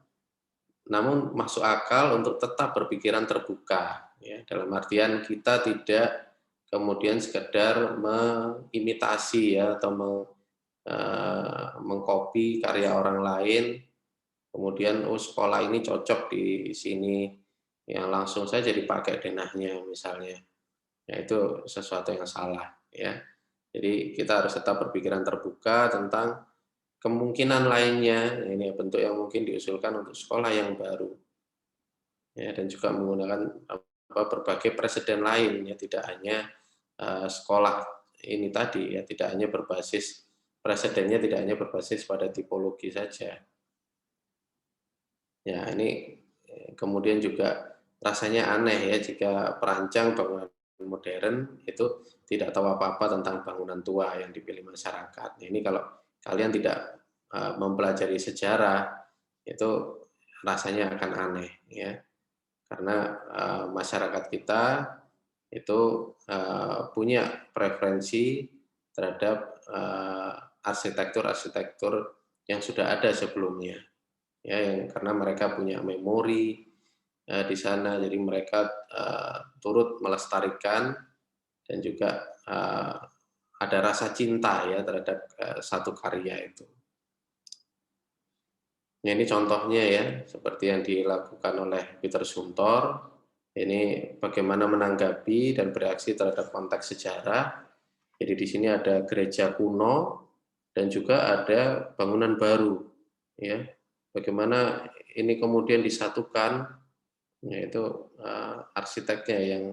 namun masuk akal untuk tetap berpikiran terbuka. Ya, dalam artian kita tidak kemudian sekedar mengimitasi ya, atau mengcopy karya orang lain, kemudian sekolah ini cocok di sini, yang langsung saja dipakai denahnya misalnya. Ya, itu sesuatu yang salah, ya. Jadi kita harus tetap berpikiran terbuka tentang kemungkinan lainnya, ini bentuk yang mungkin diusulkan untuk sekolah yang baru. Ya, dan juga menggunakan berbagai preseden lain, ya, tidak hanya sekolah ini tadi, ya, tidak hanya berbasis presidennya tidak hanya berbasis pada tipologi saja. Ya, ini kemudian juga rasanya aneh ya jika perancang bangunan modern itu tidak tahu apa-apa tentang bangunan tua yang dipilih masyarakat. Ini kalau kalian tidak mempelajari sejarah, itu rasanya akan aneh, ya, karena masyarakat kita itu punya preferensi terhadap arsitektur-arsitektur yang sudah ada sebelumnya, ya, yang karena mereka punya memori di sana, jadi mereka turut melestarikan dan juga ada rasa cinta ya terhadap satu karya itu. Nah, ini contohnya ya, seperti yang dilakukan oleh Peter Zumthor. Ini bagaimana menanggapi dan bereaksi terhadap konteks sejarah. Jadi di sini ada gereja kuno dan juga ada bangunan baru, ya. Bagaimana ini kemudian disatukan, yaitu arsiteknya yang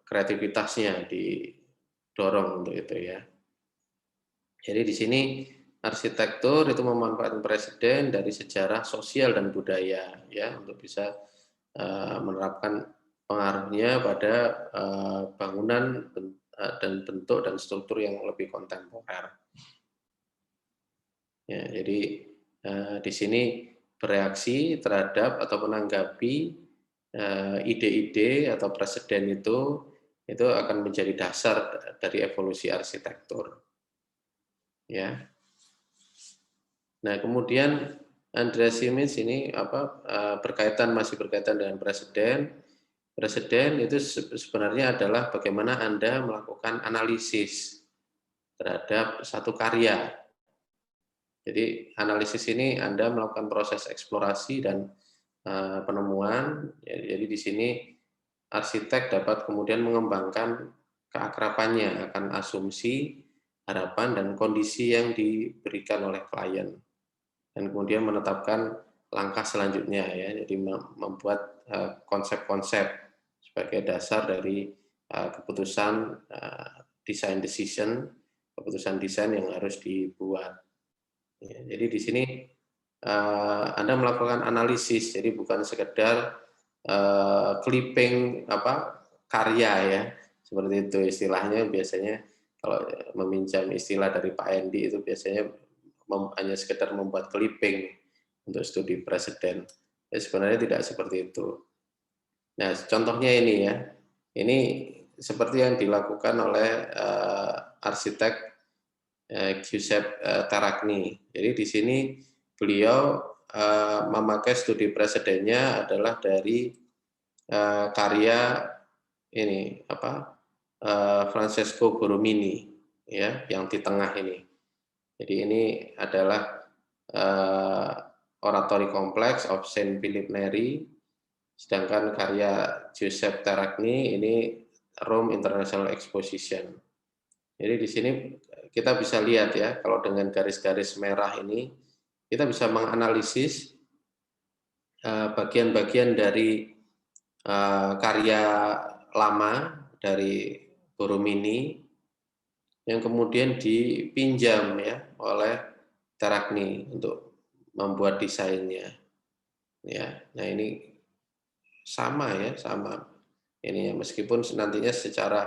kreativitasnya didorong untuk itu, ya. Jadi di sini arsitektur itu memanfaatkan preseden dari sejarah sosial dan budaya, ya, untuk bisa menerapkan pengaruhnya pada bangunan dan bentuk dan struktur yang lebih kontemporer. Ya, jadi di sini bereaksi terhadap atau menanggapi ide-ide atau preseden itu akan menjadi dasar dari evolusi arsitektur. Ya. Nah, kemudian Andreas Siemens ini masih berkaitan dengan preseden. Preseden itu sebenarnya adalah bagaimana Anda melakukan analisis terhadap satu karya. Jadi analisis ini Anda melakukan proses eksplorasi dan penemuan. Jadi di sini arsitek dapat kemudian mengembangkan keakrabannya akan asumsi, harapan, dan kondisi yang diberikan oleh klien. Dan kemudian menetapkan langkah selanjutnya, ya. Jadi membuat konsep-konsep sebagai dasar dari keputusan design decision, keputusan desain yang harus dibuat. Ya, jadi di sini Anda melakukan analisis, jadi bukan sekedar clipping karya, ya, seperti itu istilahnya. Biasanya kalau meminjam istilah dari Pak Endi itu biasanya hanya sekedar membuat clipping untuk studi preseden. Ya, sebenarnya tidak seperti itu. Nah, contohnya ini ya, ini seperti yang dilakukan oleh arsitek Giuseppe Taragni. Jadi di sini beliau memakai studi presedennya adalah dari karya ini Francesco Borromini, ya, yang di tengah ini. Jadi ini adalah Oratory Complex of Saint Philip Neri, sedangkan karya Giuseppe Taragni ini Rome International Exposition. Jadi di sini kita bisa lihat ya, kalau dengan garis-garis merah ini kita bisa menganalisis bagian-bagian dari karya lama dari Borromini yang kemudian dipinjam ya oleh Taragni untuk membuat desainnya. Ya, nah ini sama ya, sama. Ini ya, meskipun nantinya secara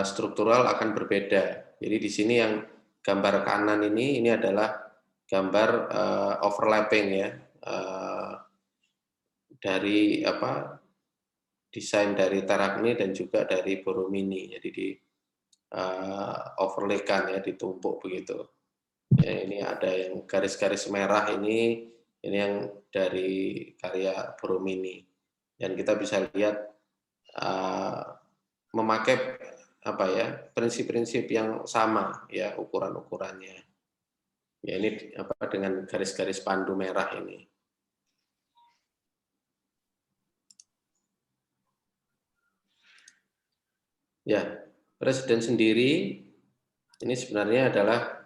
struktural akan berbeda. Jadi di sini yang gambar kanan ini adalah gambar overlapping ya, dari desain dari Taragni dan juga dari Borromini. Jadi di overlaykan ya, ditumpuk begitu. Ya, ini ada yang garis-garis merah ini yang dari karya Borromini. Dan kita bisa lihat memakai prinsip-prinsip yang sama ya, ukuran-ukurannya. Ya ini dengan garis-garis pandu merah ini. Ya, presiden sendiri ini sebenarnya adalah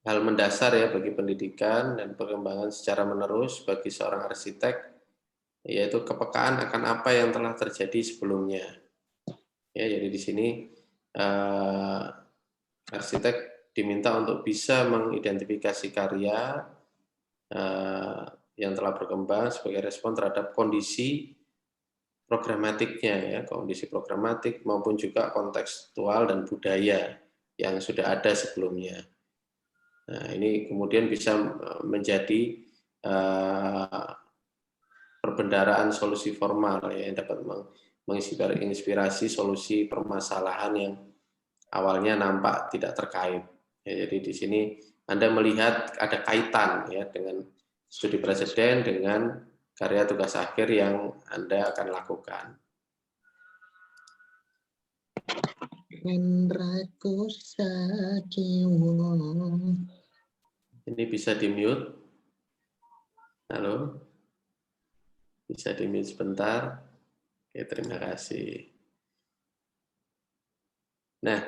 hal mendasar ya bagi pendidikan dan perkembangan secara menerus bagi seorang arsitek, yaitu kepekaan akan apa yang telah terjadi sebelumnya. Ya, jadi di sini arsitek diminta untuk bisa mengidentifikasi karya yang telah berkembang sebagai respon terhadap kondisi programatiknya ya, kondisi programatik maupun juga kontekstual dan budaya yang sudah ada sebelumnya. Nah, ini kemudian bisa menjadi perbendaharaan solusi formal ya, yang dapat menginspirasi solusi permasalahan yang awalnya nampak tidak terkait. Ya, jadi di sini Anda melihat ada kaitan ya dengan studi presiden dengan karya tugas akhir yang Anda akan lakukan. Ini bisa di-mute. Halo? Bisa di-mute sebentar. Oke, terima kasih. Nah,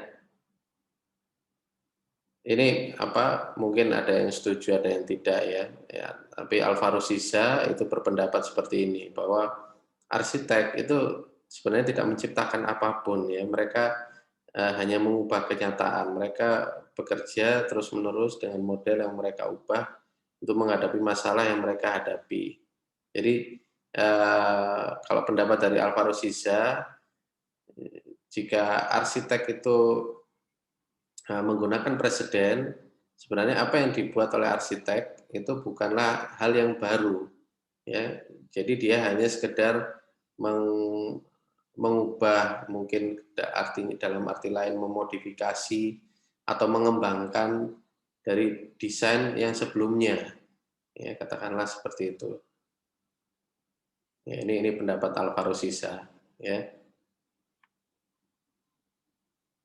ini mungkin ada yang setuju, ada yang tidak ya. Tapi Alvaro Siza itu berpendapat seperti ini, bahwa arsitek itu sebenarnya tidak menciptakan apapun ya. Mereka hanya mengubah kenyataan. Mereka bekerja terus-menerus dengan model yang mereka ubah untuk menghadapi masalah yang mereka hadapi. Jadi kalau pendapat dari Alvaro Siza, jika arsitek itu menggunakan preseden, sebenarnya apa yang dibuat oleh arsitek itu bukanlah hal yang baru, ya. Jadi dia hanya sekedar mengubah, mungkin dalam arti lain memodifikasi atau mengembangkan dari desain yang sebelumnya, ya katakanlah seperti itu. Ya, ini pendapat Alvaro Siza, ya.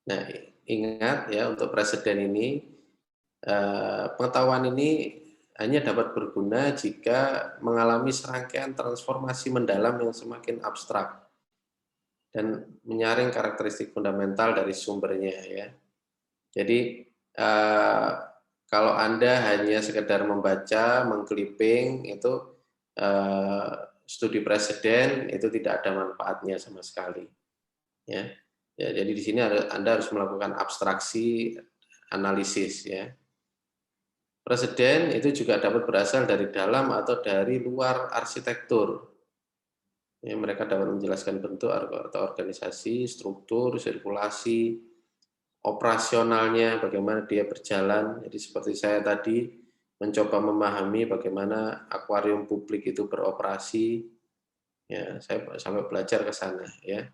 Nah, ingat ya, untuk preseden ini pengetahuan ini hanya dapat berguna jika mengalami serangkaian transformasi mendalam yang semakin abstrak dan menyaring karakteristik fundamental dari sumbernya ya. Jadi kalau Anda hanya sekedar membaca, mengclipping, itu studi preseden itu tidak ada manfaatnya sama sekali. Ya, jadi di sini Anda harus melakukan abstraksi, analisis ya. Preseden itu juga dapat berasal dari dalam atau dari luar arsitektur. Ya, mereka dapat menjelaskan bentuk atau organisasi, struktur, sirkulasi, operasionalnya, bagaimana dia berjalan. Jadi seperti saya tadi mencoba memahami bagaimana akuarium publik itu beroperasi. Ya, saya sampai belajar ke sana ya.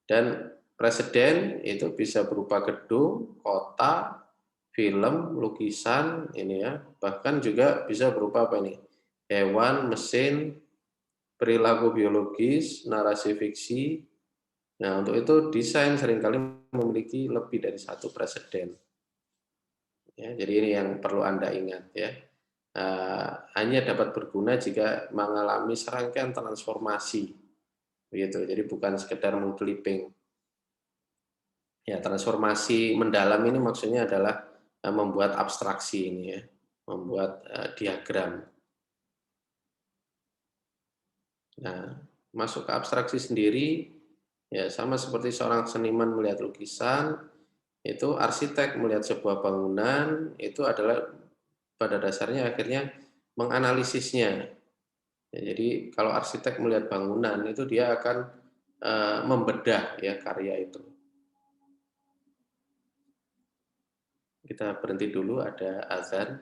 Dan preseden itu bisa berupa gedung, kota, film, lukisan, ini ya, bahkan juga bisa berupa hewan, mesin, perilaku biologis, narasi fiksi. Nah, untuk itu desain seringkali memiliki lebih dari satu preseden. Ya, jadi ini yang perlu Anda ingat ya. Hanya dapat berguna jika mengalami serangkaian transformasi, begitu. Jadi bukan sekedar meng-clipping. Ya, transformasi mendalam ini maksudnya adalah membuat abstraksi ini ya, membuat diagram. Nah, masuk ke abstraksi sendiri, ya sama seperti seorang seniman melihat lukisan, itu arsitek melihat sebuah bangunan, itu adalah pada dasarnya akhirnya menganalisisnya. Ya, jadi kalau arsitek melihat bangunan, itu dia akan membedah ya karya itu. Kita berhenti dulu, ada azan.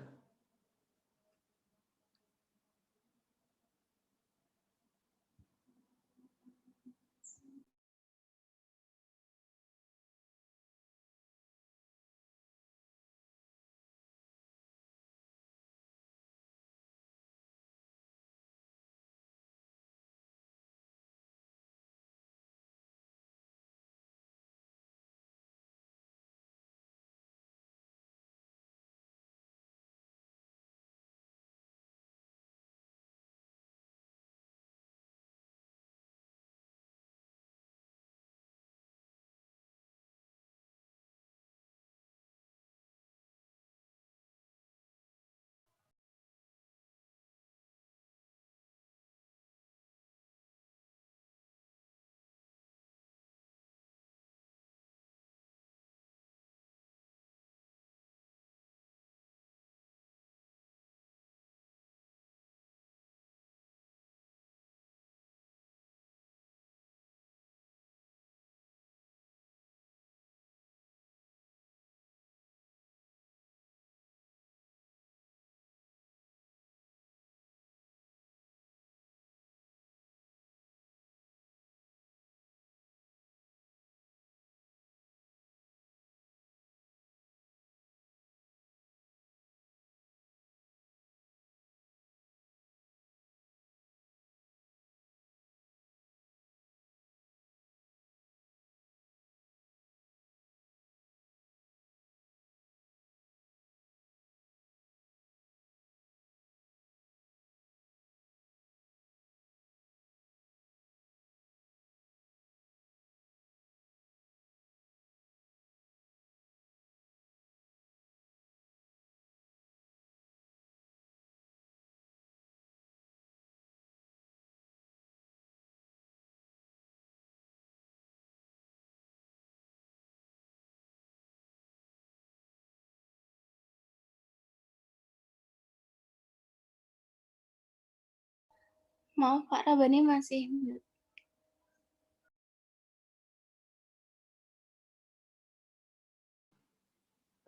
Maaf Pak, Rabani masih mute.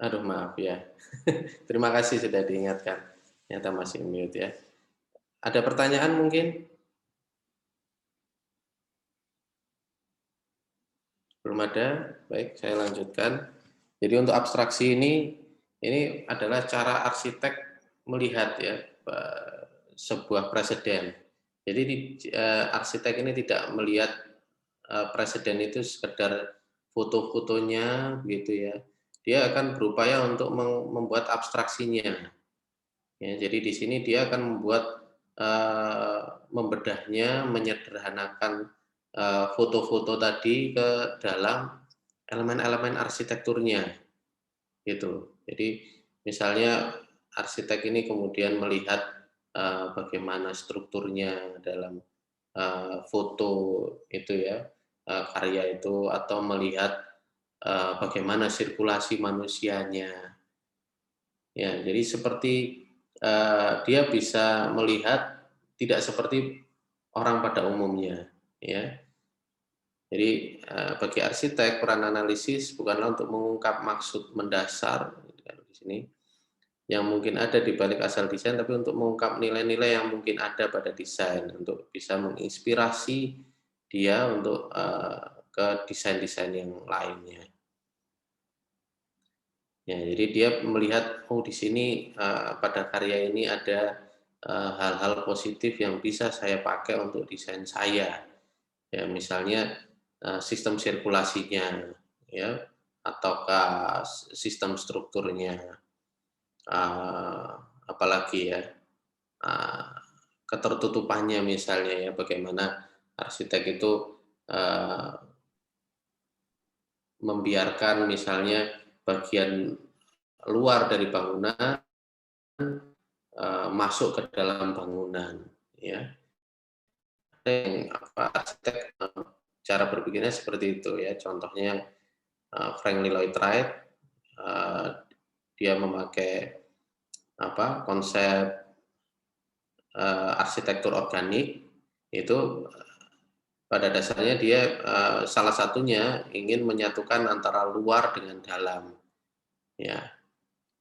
Aduh, maaf ya. Terima kasih sudah diingatkan. Ternyata masih mute ya. Ada pertanyaan mungkin? Belum ada? Baik, saya lanjutkan. Jadi untuk abstraksi ini adalah cara arsitek melihat ya sebuah preseden. Jadi arsitek ini tidak melihat preseden itu sekedar foto-fotonya begitu ya. Dia akan berupaya untuk membuat abstraksinya. Ya, jadi di sini dia akan membuat membedahnya, menyederhanakan foto-foto tadi ke dalam elemen-elemen arsitekturnya, gitu. Jadi misalnya arsitek ini kemudian melihat bagaimana strukturnya dalam foto itu ya, karya itu, atau melihat bagaimana sirkulasi manusianya. Ya, jadi seperti dia bisa melihat tidak seperti orang pada umumnya, ya. Jadi bagi arsitek peran analisis bukanlah untuk mengungkap maksud mendasar di sini yang mungkin ada di balik asal desain, tapi untuk mengungkap nilai-nilai yang mungkin ada pada desain untuk bisa menginspirasi dia untuk ke desain-desain yang lainnya. Ya, jadi dia melihat, oh di sini pada karya ini ada hal-hal positif yang bisa saya pakai untuk desain saya. Ya, misalnya sistem sirkulasinya, ya, ataukah sistem strukturnya, apalagi ya, ketertutupannya misalnya ya, bagaimana arsitek itu membiarkan misalnya bagian luar dari bangunan masuk ke dalam bangunan, ya. Yang arsitek cara berpikirnya seperti itu ya. Contohnya Frank Lloyd Wright, dia memakai konsep arsitektur organik itu. Pada dasarnya dia salah satunya ingin menyatukan antara luar dengan dalam, ya.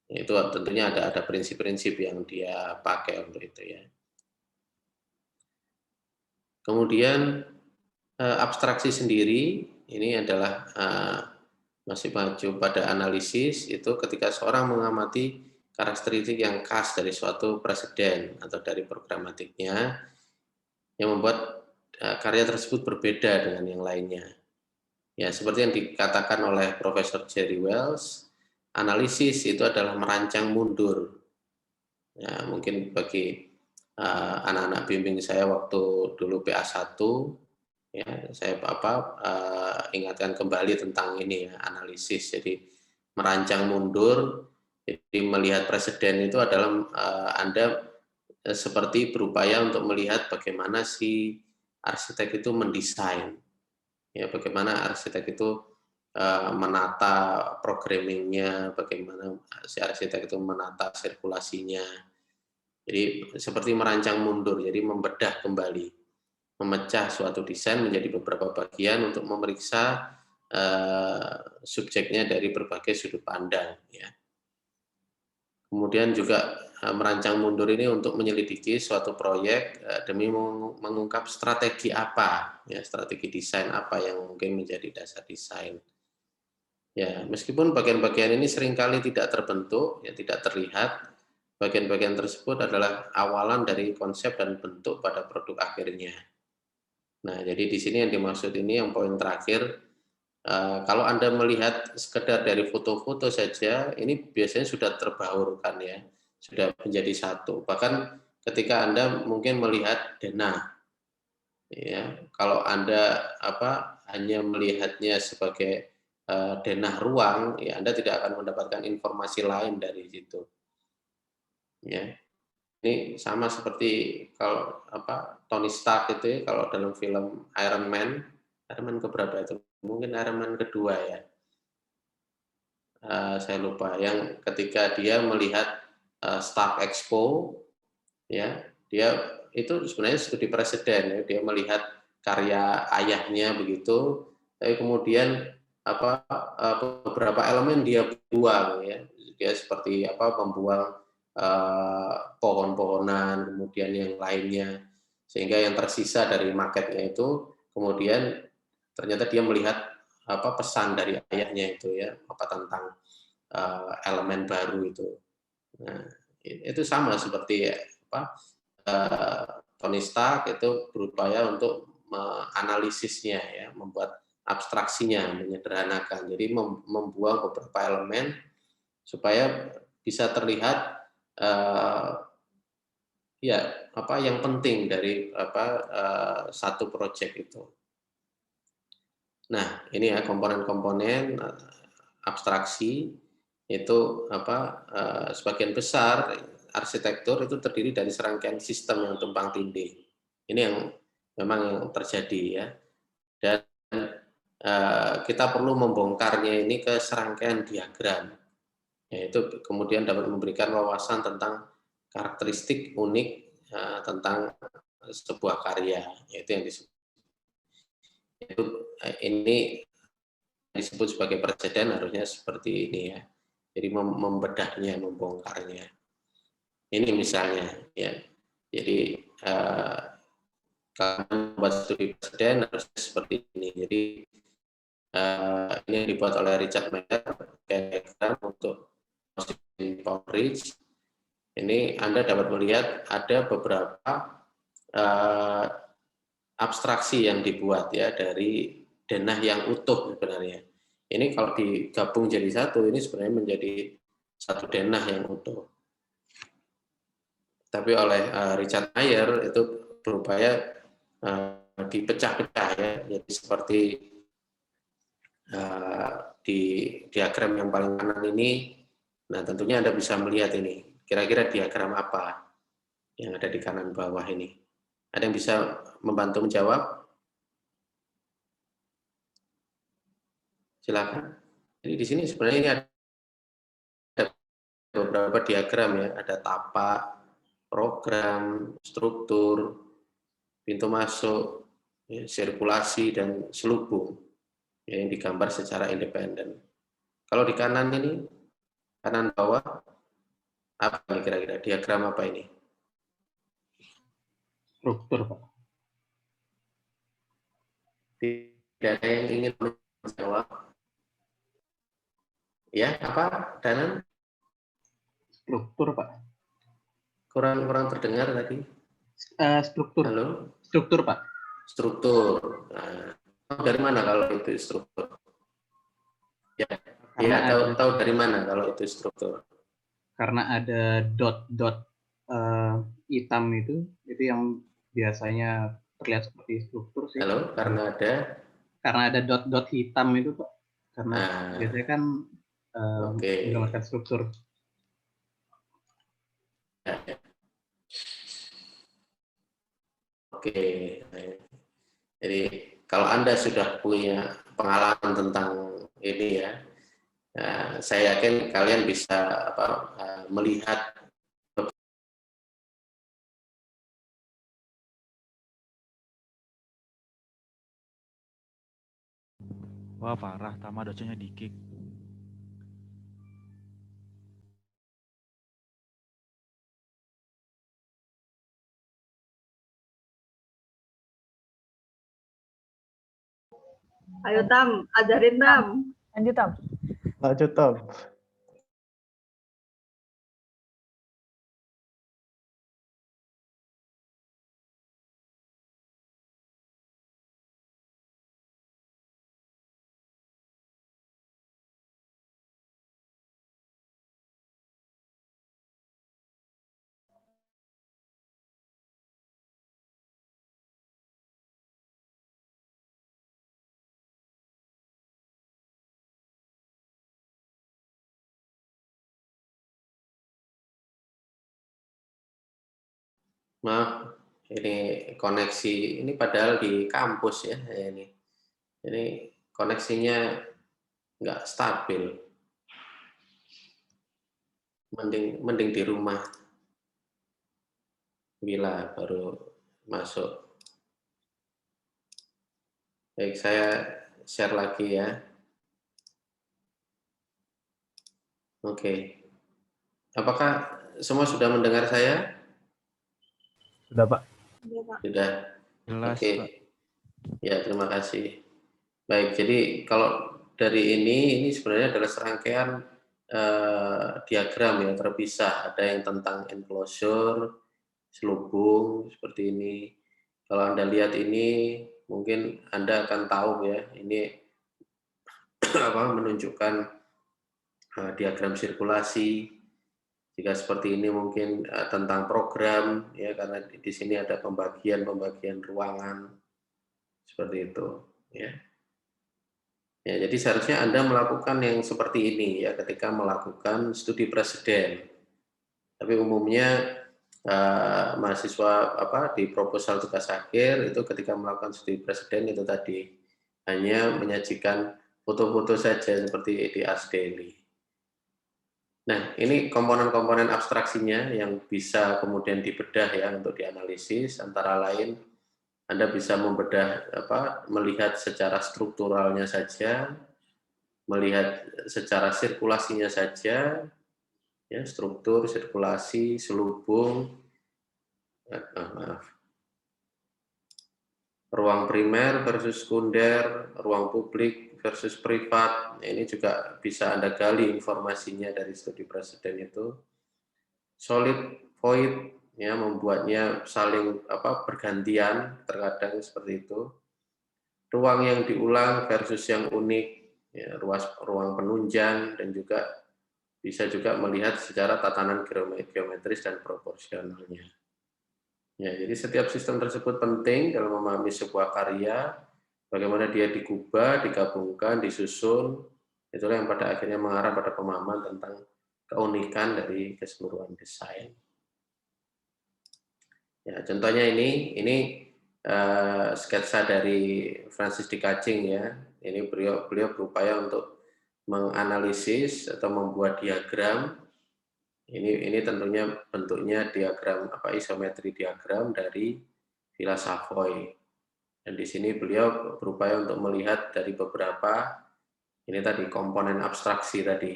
Itu tentunya ada prinsip-prinsip yang dia pakai untuk itu ya. Kemudian abstraksi sendiri ini adalah masih maju pada analisis itu ketika seorang mengamati karakteristik yang khas dari suatu preseden atau dari programatiknya yang membuat karya tersebut berbeda dengan yang lainnya. Ya, seperti yang dikatakan oleh Profesor Jerry Wells, analisis itu adalah merancang mundur. Ya, mungkin bagi anak-anak bimbing saya waktu dulu PA1, ya, saya ingatkan kembali tentang ini ya, analisis. Jadi merancang mundur, jadi melihat preseden itu adalah Anda seperti berupaya untuk melihat bagaimana si arsitek itu mendesain, ya, bagaimana arsitek itu menata programmingnya, bagaimana si arsitek itu menata sirkulasinya. Jadi seperti merancang mundur, jadi membedah kembali, memecah suatu desain menjadi beberapa bagian untuk memeriksa subjeknya dari berbagai sudut pandang. Ya. Kemudian juga merancang mundur ini untuk menyelidiki suatu proyek demi mengungkap strategi apa, ya, strategi desain apa yang mungkin menjadi dasar desain. Ya, meskipun bagian-bagian ini seringkali tidak terbentuk, ya, tidak terlihat, bagian-bagian tersebut adalah awalan dari konsep dan bentuk pada produk akhirnya. Nah, jadi di sini yang dimaksud ini yang poin terakhir. Kalau Anda melihat sekedar dari foto-foto saja, ini biasanya sudah terbaurkan ya, sudah menjadi satu. Bahkan ketika Anda mungkin melihat denah, ya, kalau Anda hanya melihatnya sebagai denah ruang, ya Anda tidak akan mendapatkan informasi lain dari situ. Ya, ini sama seperti kalau Tony Stark itu ya, kalau dalam film Iron Man keberapa itu? Mungkin Iron Man kedua ya. Saya lupa, yang ketika dia melihat Stark Expo, ya, dia itu sebenarnya studi preseden ya, dia melihat karya ayahnya begitu, tapi kemudian beberapa elemen dia buang ya, dia seperti membuang pohon-pohonan, kemudian yang lainnya, sehingga yang tersisa dari maketnya itu kemudian ternyata dia melihat pesan dari ayahnya itu ya, tentang elemen baru itu. Nah, itu sama seperti Tony Stark itu berupaya untuk menganalisisnya ya, membuat abstraksinya, menyederhanakan. Jadi membuang beberapa elemen supaya bisa terlihat yang penting dari satu proyek itu. Nah, ini ya komponen-komponen abstraksi itu sebagian besar arsitektur itu terdiri dari serangkaian sistem yang tumpang tindih. Ini yang memang yang terjadi ya. Dan kita perlu membongkarnya ini ke serangkaian diagram. Yaitu kemudian dapat memberikan wawasan tentang karakteristik unik tentang sebuah karya, yaitu yang disebut ini disebut sebagai preseden, harusnya seperti ini ya. Jadi membedahnya, membongkarnya. Ini misalnya ya. Jadi kalau membuat studi preseden harusnya seperti ini. Jadi ini dibuat oleh Richard Mayer untuk Power Bridge. Ini Anda dapat melihat ada beberapa abstraksi yang dibuat ya dari denah yang utuh sebenarnya. Ini kalau digabung jadi satu, ini sebenarnya menjadi satu denah yang utuh. Tapi oleh Richard Mayer itu berupaya dipecah-pecah ya, jadi seperti di diagram yang paling kanan ini. Nah, tentunya Anda bisa melihat ini, kira-kira diagram apa yang ada di kanan bawah ini. Ada yang bisa membantu menjawab? Silakan. Jadi di sini sebenarnya ini ada beberapa diagram ya, ada tapak, program, struktur, pintu masuk, ya, sirkulasi, dan selubung ya, yang digambar secara independen. Kalau di kanan ini, kanan bawah, apa ini kira-kira? Diagram apa ini? Struktur, Pak. Tidak ada yang ingin menjawab. Ya, apa, Danan? Struktur, Pak. Kurang terdengar tadi. Struktur. Halo? Struktur, Pak. Struktur. Nah, dari mana kalau itu struktur? Ya, tahu dari mana kalau itu struktur? Karena ada dot-dot hitam itu yang biasanya terlihat seperti struktur sih. Halo, karena ada dot-dot hitam itu, Pak. Karena biasanya kan menggambarkan struktur. Oke. Jadi kalau Anda sudah punya pengalaman tentang ini ya, saya yakin kalian bisa melihat. Wah parah, Tama dosennya di-kick. Ayo Tam, ajarin Tam. Lanjut Tam. Lanjut, Tam. Maaf, ini koneksi ini padahal di kampus ya ini. Ini koneksinya nggak stabil. Mending di rumah. Bila baru masuk. Baik, saya share lagi ya. Oke. Apakah semua sudah mendengar saya? Sudah, Pak. Sudah. Jelas, Oke. Pak. Ya, terima kasih. Baik, jadi kalau dari ini sebenarnya adalah serangkaian diagram yang terpisah. Ada yang tentang enclosure, selubung seperti ini. Kalau Anda lihat ini, mungkin Anda akan tahu ya, ini menunjukkan diagram sirkulasi. Jika seperti ini mungkin tentang program ya, karena di sini ada pembagian ruangan seperti itu ya. Ya, jadi seharusnya Anda melakukan yang seperti ini ya ketika melakukan studi presiden. Tapi umumnya mahasiswa di proposal tugas akhir itu ketika melakukan studi presiden itu tadi hanya menyajikan foto-foto saja seperti di Ars Daily. Nah, ini komponen-komponen abstraksinya yang bisa kemudian dibedah ya untuk dianalisis, antara lain Anda bisa membedah melihat secara strukturalnya saja, melihat secara sirkulasinya saja, ya, struktur, sirkulasi, selubung, ruang primer versus sekunder, ruang publik versus privat. Ini juga bisa Anda gali informasinya dari studi presiden itu. solid void, ya, membuatnya saling bergantian, terkadang seperti itu. Ruang yang diulang versus yang unik, ya, ruang penunjang, dan juga bisa juga melihat secara tatanan geometris dan proporsionalnya. Ya, jadi setiap sistem tersebut penting dalam memahami sebuah karya, bagaimana dia digubah, digabungkan, disusun, itulah yang pada akhirnya mengarah pada pemahaman tentang keunikan dari keseluruhan desain. Ya, contohnya ini sketsa dari Francis D. Kaching, ya. Ini beliau berupaya untuk menganalisis atau membuat diagram. Ini tentunya bentuknya diagram isometri diagram dari Villa Savoy. Dan di sini beliau berupaya untuk melihat dari beberapa ini tadi komponen abstraksi tadi.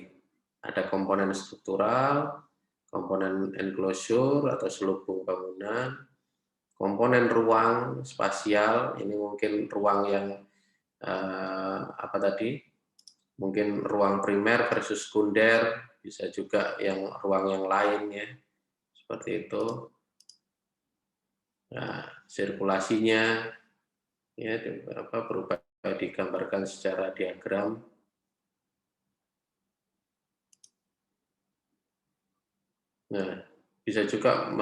Ada komponen struktural, komponen enclosure atau selubung bangunan, komponen ruang spasial, ini mungkin ruang yang mungkin ruang primer versus sekunder, bisa juga yang ruang yang lain, ya, seperti itu. Nah, sirkulasinya, ya, berubah digambarkan secara diagram. Nah, bisa juga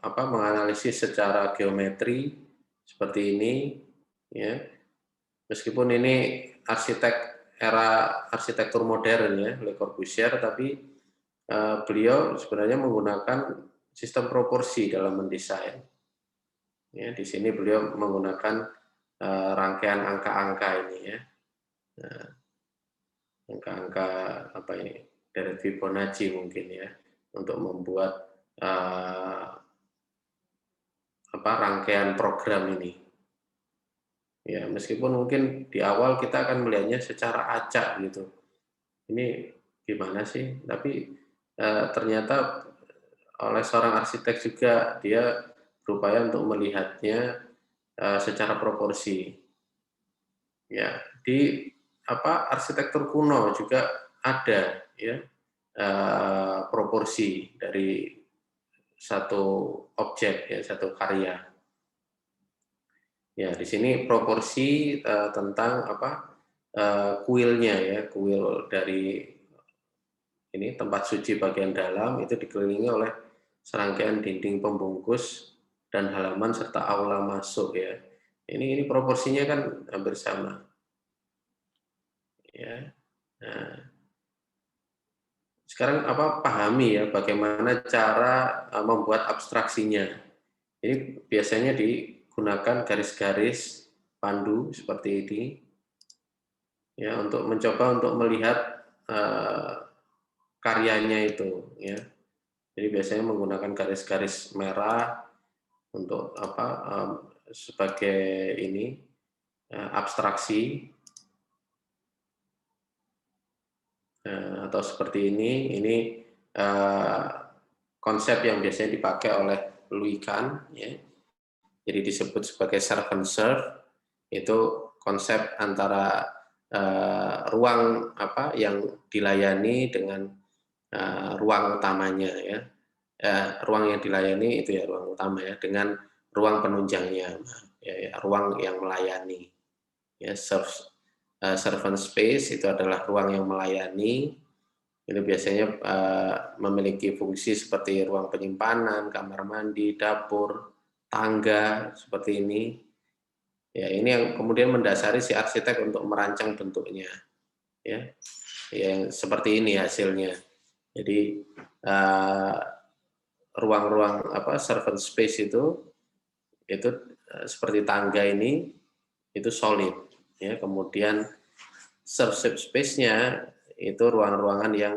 menganalisis secara geometri seperti ini, ya. Meskipun ini era arsitektur modern, ya, Le Corbusier, tapi beliau sebenarnya menggunakan sistem proporsi dalam mendesain. Ya, di sini beliau menggunakan rangkaian angka-angka ini, ya. Nah, angka-angka dari Fibonacci mungkin, ya, untuk membuat rangkaian program ini. Ya, meskipun mungkin di awal kita akan melihatnya secara acak gitu. Ini gimana sih? Tapi ternyata oleh seorang arsitek juga dia berupaya untuk melihatnya secara proporsi. Ya, di arsitektur kuno juga ada, ya, proporsi dari satu objek, ya, satu karya. Ya, di sini proporsi tentang kuilnya, ya, kuil dari ini tempat suci bagian dalam itu dikelilingi oleh serangkaian dinding pembungkus dan halaman serta aula masuk, ya. Ini proporsinya kan hampir sama. Ya. Nah, sekarang pahami, ya, bagaimana cara membuat abstraksinya. Ini biasanya digunakan garis-garis pandu seperti ini, ya, untuk mencoba untuk melihat karyanya itu, ya. Jadi biasanya menggunakan garis-garis merah untuk sebagai ini abstraksi, atau seperti ini konsep yang biasanya dipakai oleh Louis Kahn, ya. Jadi disebut sebagai servant serve, itu konsep antara ruang yang dilayani dengan ruang utamanya, ya. Ruang yang dilayani itu, ya, ruang utama, ya, dengan ruang penunjangnya, ya, ruang yang melayani, ya. Servant space itu adalah ruang yang melayani. Itu biasanya memiliki fungsi seperti ruang penyimpanan, kamar mandi, dapur, tangga, seperti ini. Ya, ini yang kemudian mendasari si arsitek untuk merancang bentuknya, ya. Ya, seperti ini hasilnya. Jadi ruang-ruang servant space itu seperti tangga ini itu solid, ya. Kemudian serve space-nya itu ruang-ruangan yang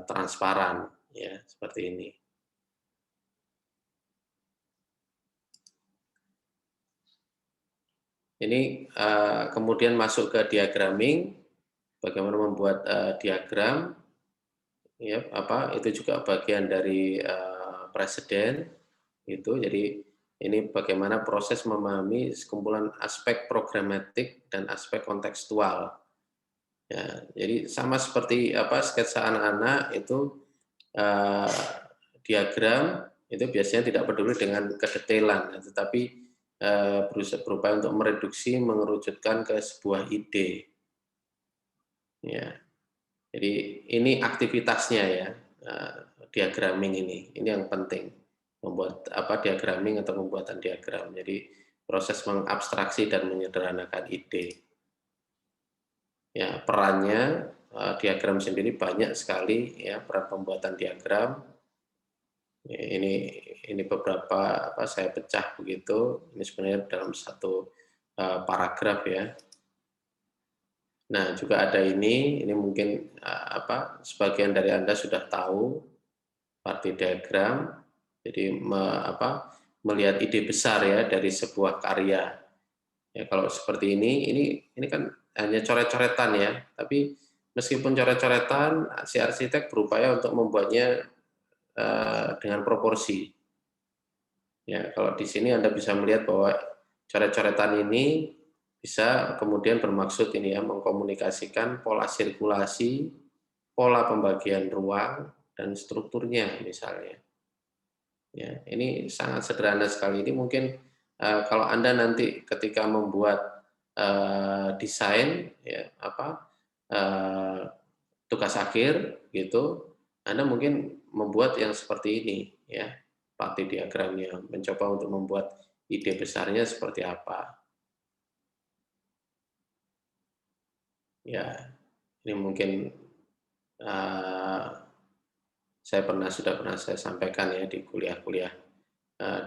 transparan, ya, seperti ini. Ini kemudian masuk ke diagramming, bagaimana membuat diagram, ya, itu juga bagian dari preseden itu. Jadi ini bagaimana proses memahami sekumpulan aspek programatik dan aspek kontekstual. Ya, jadi sama seperti sketsa anak-anak itu diagram itu biasanya tidak peduli dengan kedetailan, tetapi berupaya untuk mereduksi, mengerucutkan ke sebuah ide. Ya, jadi ini aktivitasnya ya, diagramming ini yang penting, membuat diagramming atau pembuatan diagram. Jadi proses mengabstraksi dan menyederhanakan ide. Ya, perannya diagram sendiri banyak sekali ya, peran pembuatan diagram. Ini beberapa saya pecah begitu. Ini sebenarnya dalam satu paragraf ya. Nah, juga ada ini mungkin sebagian dari Anda sudah tahu party diagram. Jadi melihat ide besar ya dari sebuah karya. Ya, kalau seperti ini kan hanya coret-coretan ya, tapi meskipun coret-coretan, si arsitek berupaya untuk membuatnya dengan proporsi. Ya, kalau di sini Anda bisa melihat bahwa coret-coretan ini bisa kemudian bermaksud ini ya, mengkomunikasikan pola sirkulasi, pola pembagian ruang, dan strukturnya misalnya. Ya, ini sangat sederhana sekali. Ini mungkin kalau Anda nanti ketika membuat desain ya tugas akhir gitu, Anda mungkin membuat yang seperti ini ya, party diagramnya, mencoba untuk membuat ide besarnya seperti apa. Ya, ini mungkin sudah pernah saya sampaikan ya di kuliah-kuliah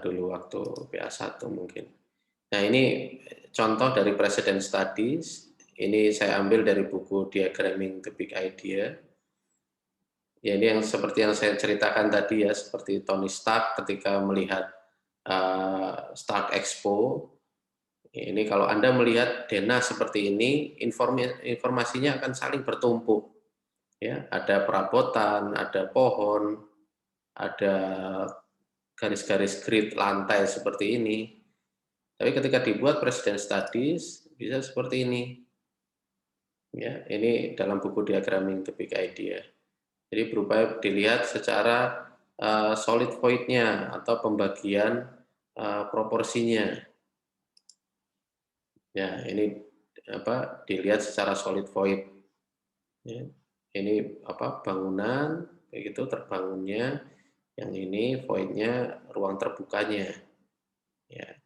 dulu waktu PA1 mungkin. Nah, ini contoh dari Precedent Studies. Ini saya ambil dari buku Diagramming the Big Idea. Ya, ini yang seperti yang saya ceritakan tadi ya, seperti Tony Stark ketika melihat Stark Expo. Ini kalau Anda melihat denah seperti ini, informasinya akan saling bertumpuk. Ya, ada perabotan, ada pohon, ada garis-garis grid lantai seperti ini. Tapi ketika dibuat Precedent Studies bisa seperti ini. Ya, ini dalam buku Diagramming the Big Idea. Jadi berupaya dilihat secara solid void-nya atau pembagian proporsinya. Ya, ini dilihat secara solid void. Ya, ini bangunan begitu terbangunnya, yang ini void-nya ruang terbukanya. Ya.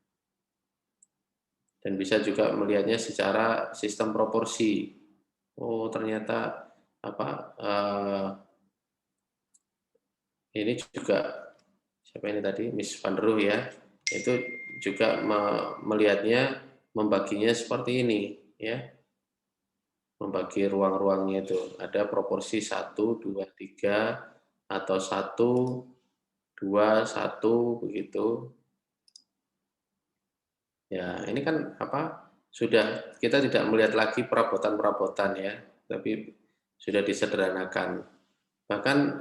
Dan bisa juga melihatnya secara sistem proporsi. Oh, ternyata ini juga siapa ini tadi, Miss Van der Rohe ya, itu juga melihatnya, membaginya seperti ini ya, membagi ruang-ruangnya itu ada proporsi 1, 2, 3 atau 1, 2, 1 begitu. Ya, ini kan sudah kita tidak melihat lagi perabotan-perabotan ya, tapi sudah disederhanakan. Bahkan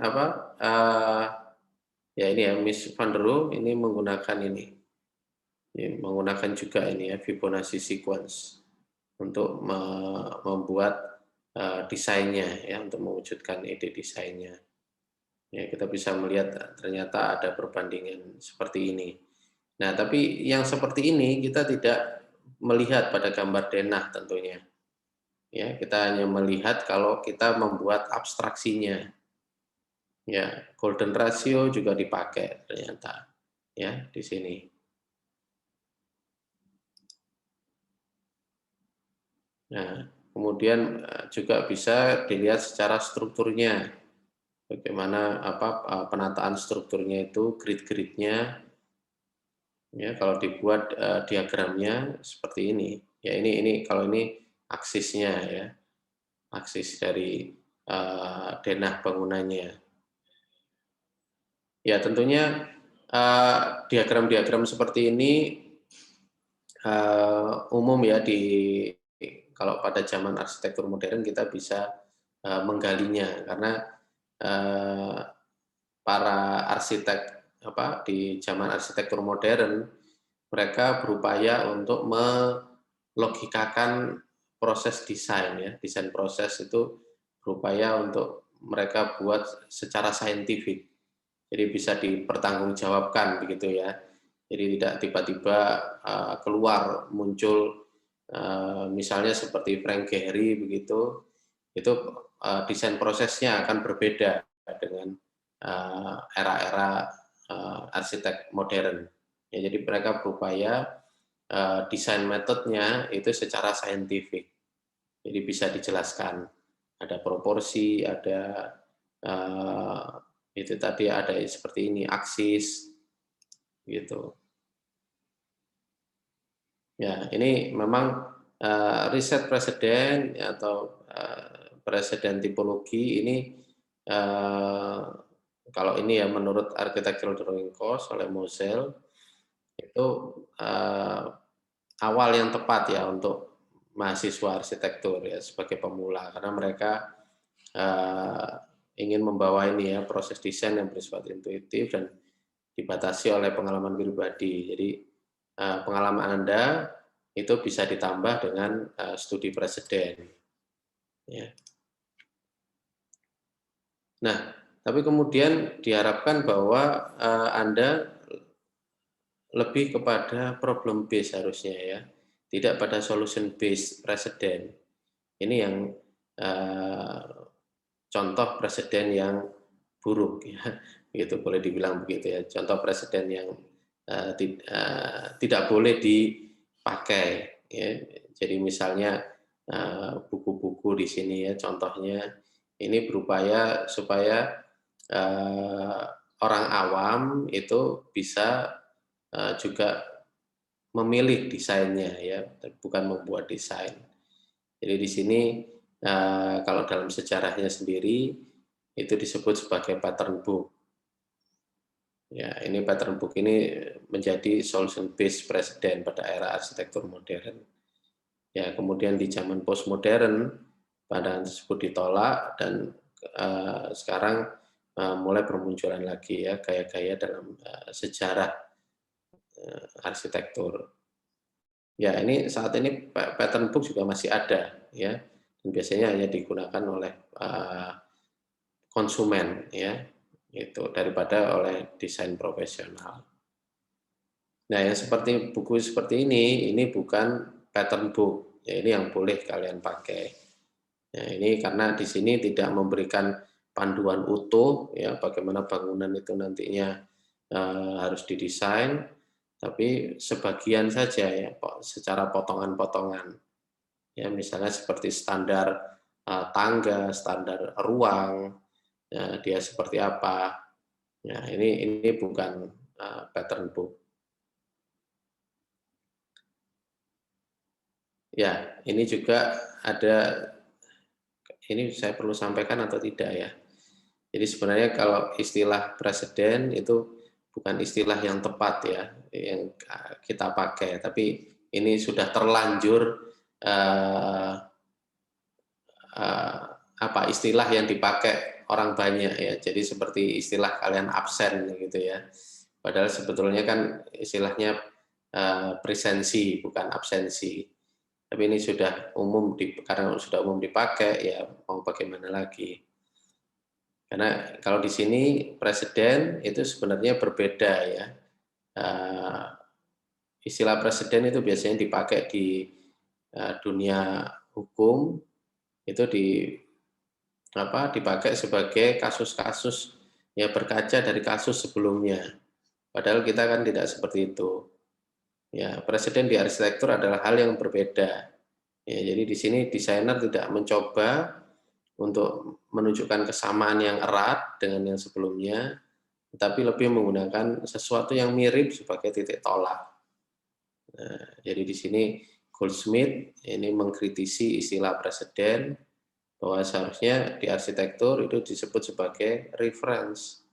ya ini ya, Miss Van der Rohe ini menggunakan ini menggunakan juga ini ya, Fibonacci sequence untuk membuat desainnya ya, untuk mewujudkan ide desainnya. Ya, kita bisa melihat ternyata ada perbandingan seperti ini. Nah, tapi yang seperti ini kita tidak melihat pada gambar denah tentunya. Ya, kita hanya melihat kalau kita membuat abstraksinya. Ya, golden ratio juga dipakai ternyata ya di sini. Nah, kemudian juga bisa dilihat secara strukturnya. Bagaimana penataan strukturnya itu, grid-gridnya. Ya, kalau dibuat diagramnya seperti ini. Ya, ini kalau ini aksisnya ya. Aksis dari denah bangunannya. Ya, tentunya diagram-diagram seperti ini umum ya kalau pada zaman arsitektur modern kita bisa menggalinya, karena para arsitek di zaman arsitektur modern mereka berupaya untuk melogikakan proses desain ya, desain proses itu berupaya untuk mereka buat secara saintifik. Jadi bisa dipertanggungjawabkan begitu ya. Jadi tidak tiba-tiba keluar muncul misalnya seperti Frank Gehry begitu, itu desain prosesnya akan berbeda dengan era-era arsitek modern. Ya, jadi mereka berupaya desain metodenya itu secara saintifik. Jadi bisa dijelaskan, ada proporsi, ada itu tadi ada seperti ini aksis, gitu. Ya, ini memang riset preseden atau preseden tipologi ini kalau ini ya menurut Architectural Drawing Course oleh Mosel itu awal yang tepat ya untuk mahasiswa arsitektur ya sebagai pemula karena mereka ingin membawa ini ya proses desain yang bersifat intuitif dan dibatasi oleh pengalaman pribadi. Jadi pengalaman Anda itu bisa ditambah dengan studi preseden. Ya. Nah, tapi kemudian diharapkan bahwa Anda lebih kepada problem base harusnya ya, tidak pada solution base preseden. Ini yang contoh preseden yang buruk ya, gitu boleh dibilang begitu ya. Contoh preseden yang tidak boleh dipakai. Ya. Jadi misalnya buku-buku di sini ya, contohnya ini berupaya supaya orang awam itu bisa juga memilih desainnya ya, bukan membuat desain. Jadi di sini kalau dalam sejarahnya sendiri itu disebut sebagai pattern book. Ya, ini pattern book ini menjadi solution based presiden pada era arsitektur modern. Ya, kemudian di zaman postmodern pandangan tersebut ditolak dan sekarang mulai bermunculan lagi ya gaya-gaya dalam sejarah arsitektur. Ya, ini saat ini pattern book juga masih ada ya. Dan biasanya hanya digunakan oleh konsumen ya. Itu daripada oleh desain profesional. Nah, yang seperti buku seperti ini bukan pattern book. Ya, ini yang boleh kalian pakai. Ya, ini karena di sini tidak memberikan panduan utuh ya bagaimana bangunan itu nantinya harus didesain, tapi sebagian saja ya secara potongan-potongan. Ya, misalnya seperti standar tangga, standar ruang, ya, dia seperti apa. Ya, ini bukan pattern book. Ya, ini juga ada, ini saya perlu sampaikan atau tidak ya. Jadi sebenarnya kalau istilah preseden itu bukan istilah yang tepat ya, yang kita pakai, tapi ini sudah terlanjur istilah yang dipakai orang banyak ya. Jadi seperti istilah kalian absen gitu ya. Padahal sebetulnya kan istilahnya presensi bukan absensi. Tapi ini sudah umum karena sudah umum dipakai ya mau bagaimana lagi. Karena kalau di sini presiden itu sebenarnya berbeda ya. Istilah presiden itu biasanya dipakai di dunia hukum itu dipakai sebagai kasus-kasus yang berkaca dari kasus sebelumnya. Padahal kita kan tidak seperti itu. Ya, presiden di arsitektur adalah hal yang berbeda. Ya, jadi di sini desainer tidak mencoba untuk menunjukkan kesamaan yang erat dengan yang sebelumnya, tetapi lebih menggunakan sesuatu yang mirip sebagai titik tolak. Nah, jadi di sini Goldsmith ini mengkritisi istilah preseden bahwa seharusnya di arsitektur itu disebut sebagai reference,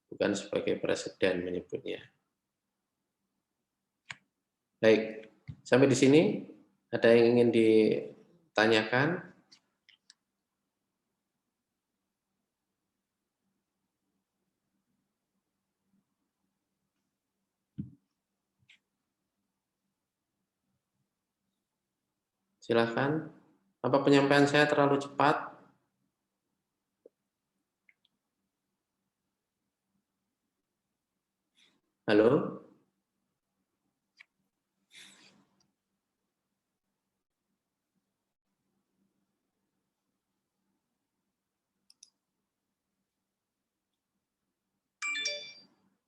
bukan sebagai preseden menyebutnya. Baik, sampai di sini ada yang ingin ditanyakan? Silakan. Apa penyampaian saya terlalu cepat? Halo?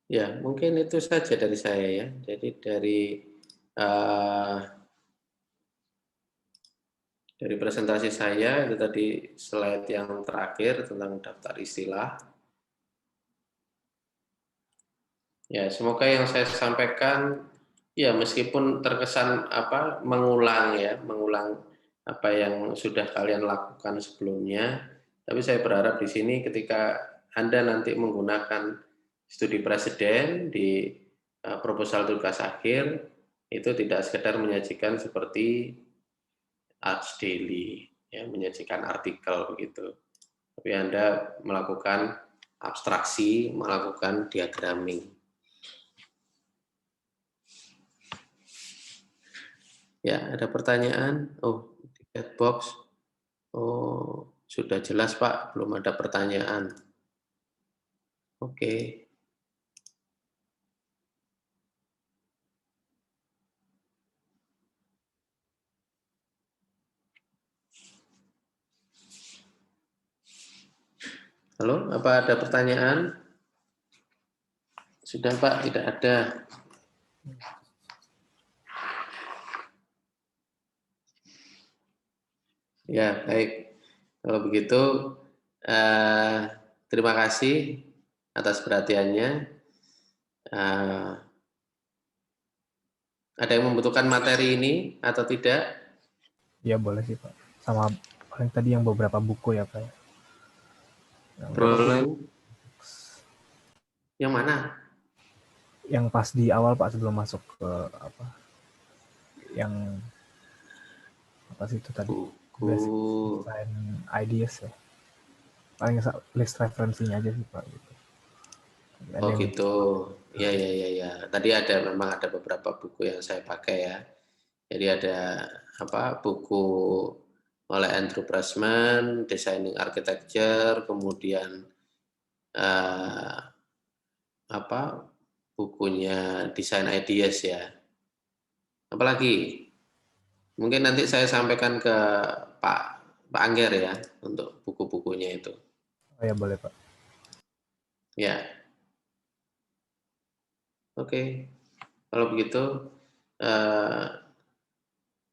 Ya, mungkin itu saja dari saya ya. Jadi dari presentasi saya itu tadi slide yang terakhir tentang daftar istilah. Ya, semoga yang saya sampaikan ya meskipun terkesan mengulang apa yang sudah kalian lakukan sebelumnya, tapi saya berharap di sini ketika Anda nanti menggunakan studi presiden di proposal tugas akhir itu tidak sekedar menyajikan seperti Arts Daily, ya, menyajikan artikel begitu. Tapi Anda melakukan abstraksi, melakukan diagramming. Ya, ada pertanyaan? Oh, di chat box. Oh, sudah jelas Pak, belum ada pertanyaan. Oke. Halo, apa ada pertanyaan? Sudah Pak, tidak ada. Ya, baik. Kalau begitu, terima kasih atas perhatiannya. Ada yang membutuhkan materi ini atau tidak? Ya, boleh sih Pak. Sama paling tadi yang beberapa buku ya Pak. Boleh. Yang mana? Yang pas di awal Pak sebelum masuk ke yang apa sih itu tadi? Basic Design Ideas ya. Paling list referensinya aja sih Pak. Gitu. Oh gitu. Ya. Tadi memang ada beberapa buku yang saya pakai ya. Jadi ada buku oleh Andrew Pressman, Designing Architecture, kemudian bukunya Design Ideas ya. Apalagi? Mungkin nanti saya sampaikan ke Pak Angger ya untuk buku-bukunya itu. Oh ya, boleh Pak. Ya. Oke. Kalau begitu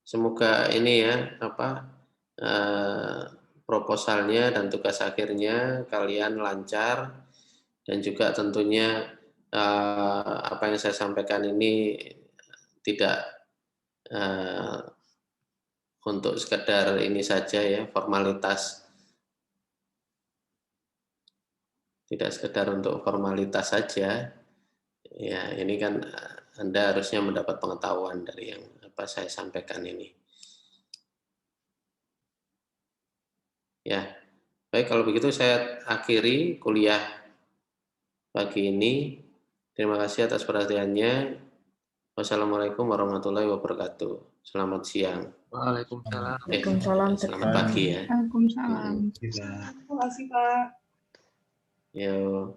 semoga ini ya proposalnya dan tugas akhirnya kalian lancar dan juga tentunya apa yang saya sampaikan ini tidak untuk sekedar ini saja ya, formalitas. Tidak sekedar untuk formalitas saja. Ya, ini kan Anda harusnya mendapat pengetahuan dari yang saya sampaikan ini. Ya. Baik, kalau begitu saya akhiri kuliah pagi ini. Terima kasih atas perhatiannya. Wassalamualaikum warahmatullahi wabarakatuh. Selamat siang. Waalaikumsalam. Selamat pagi ya. Waalaikumsalam. Terima kasih Pak. Yo.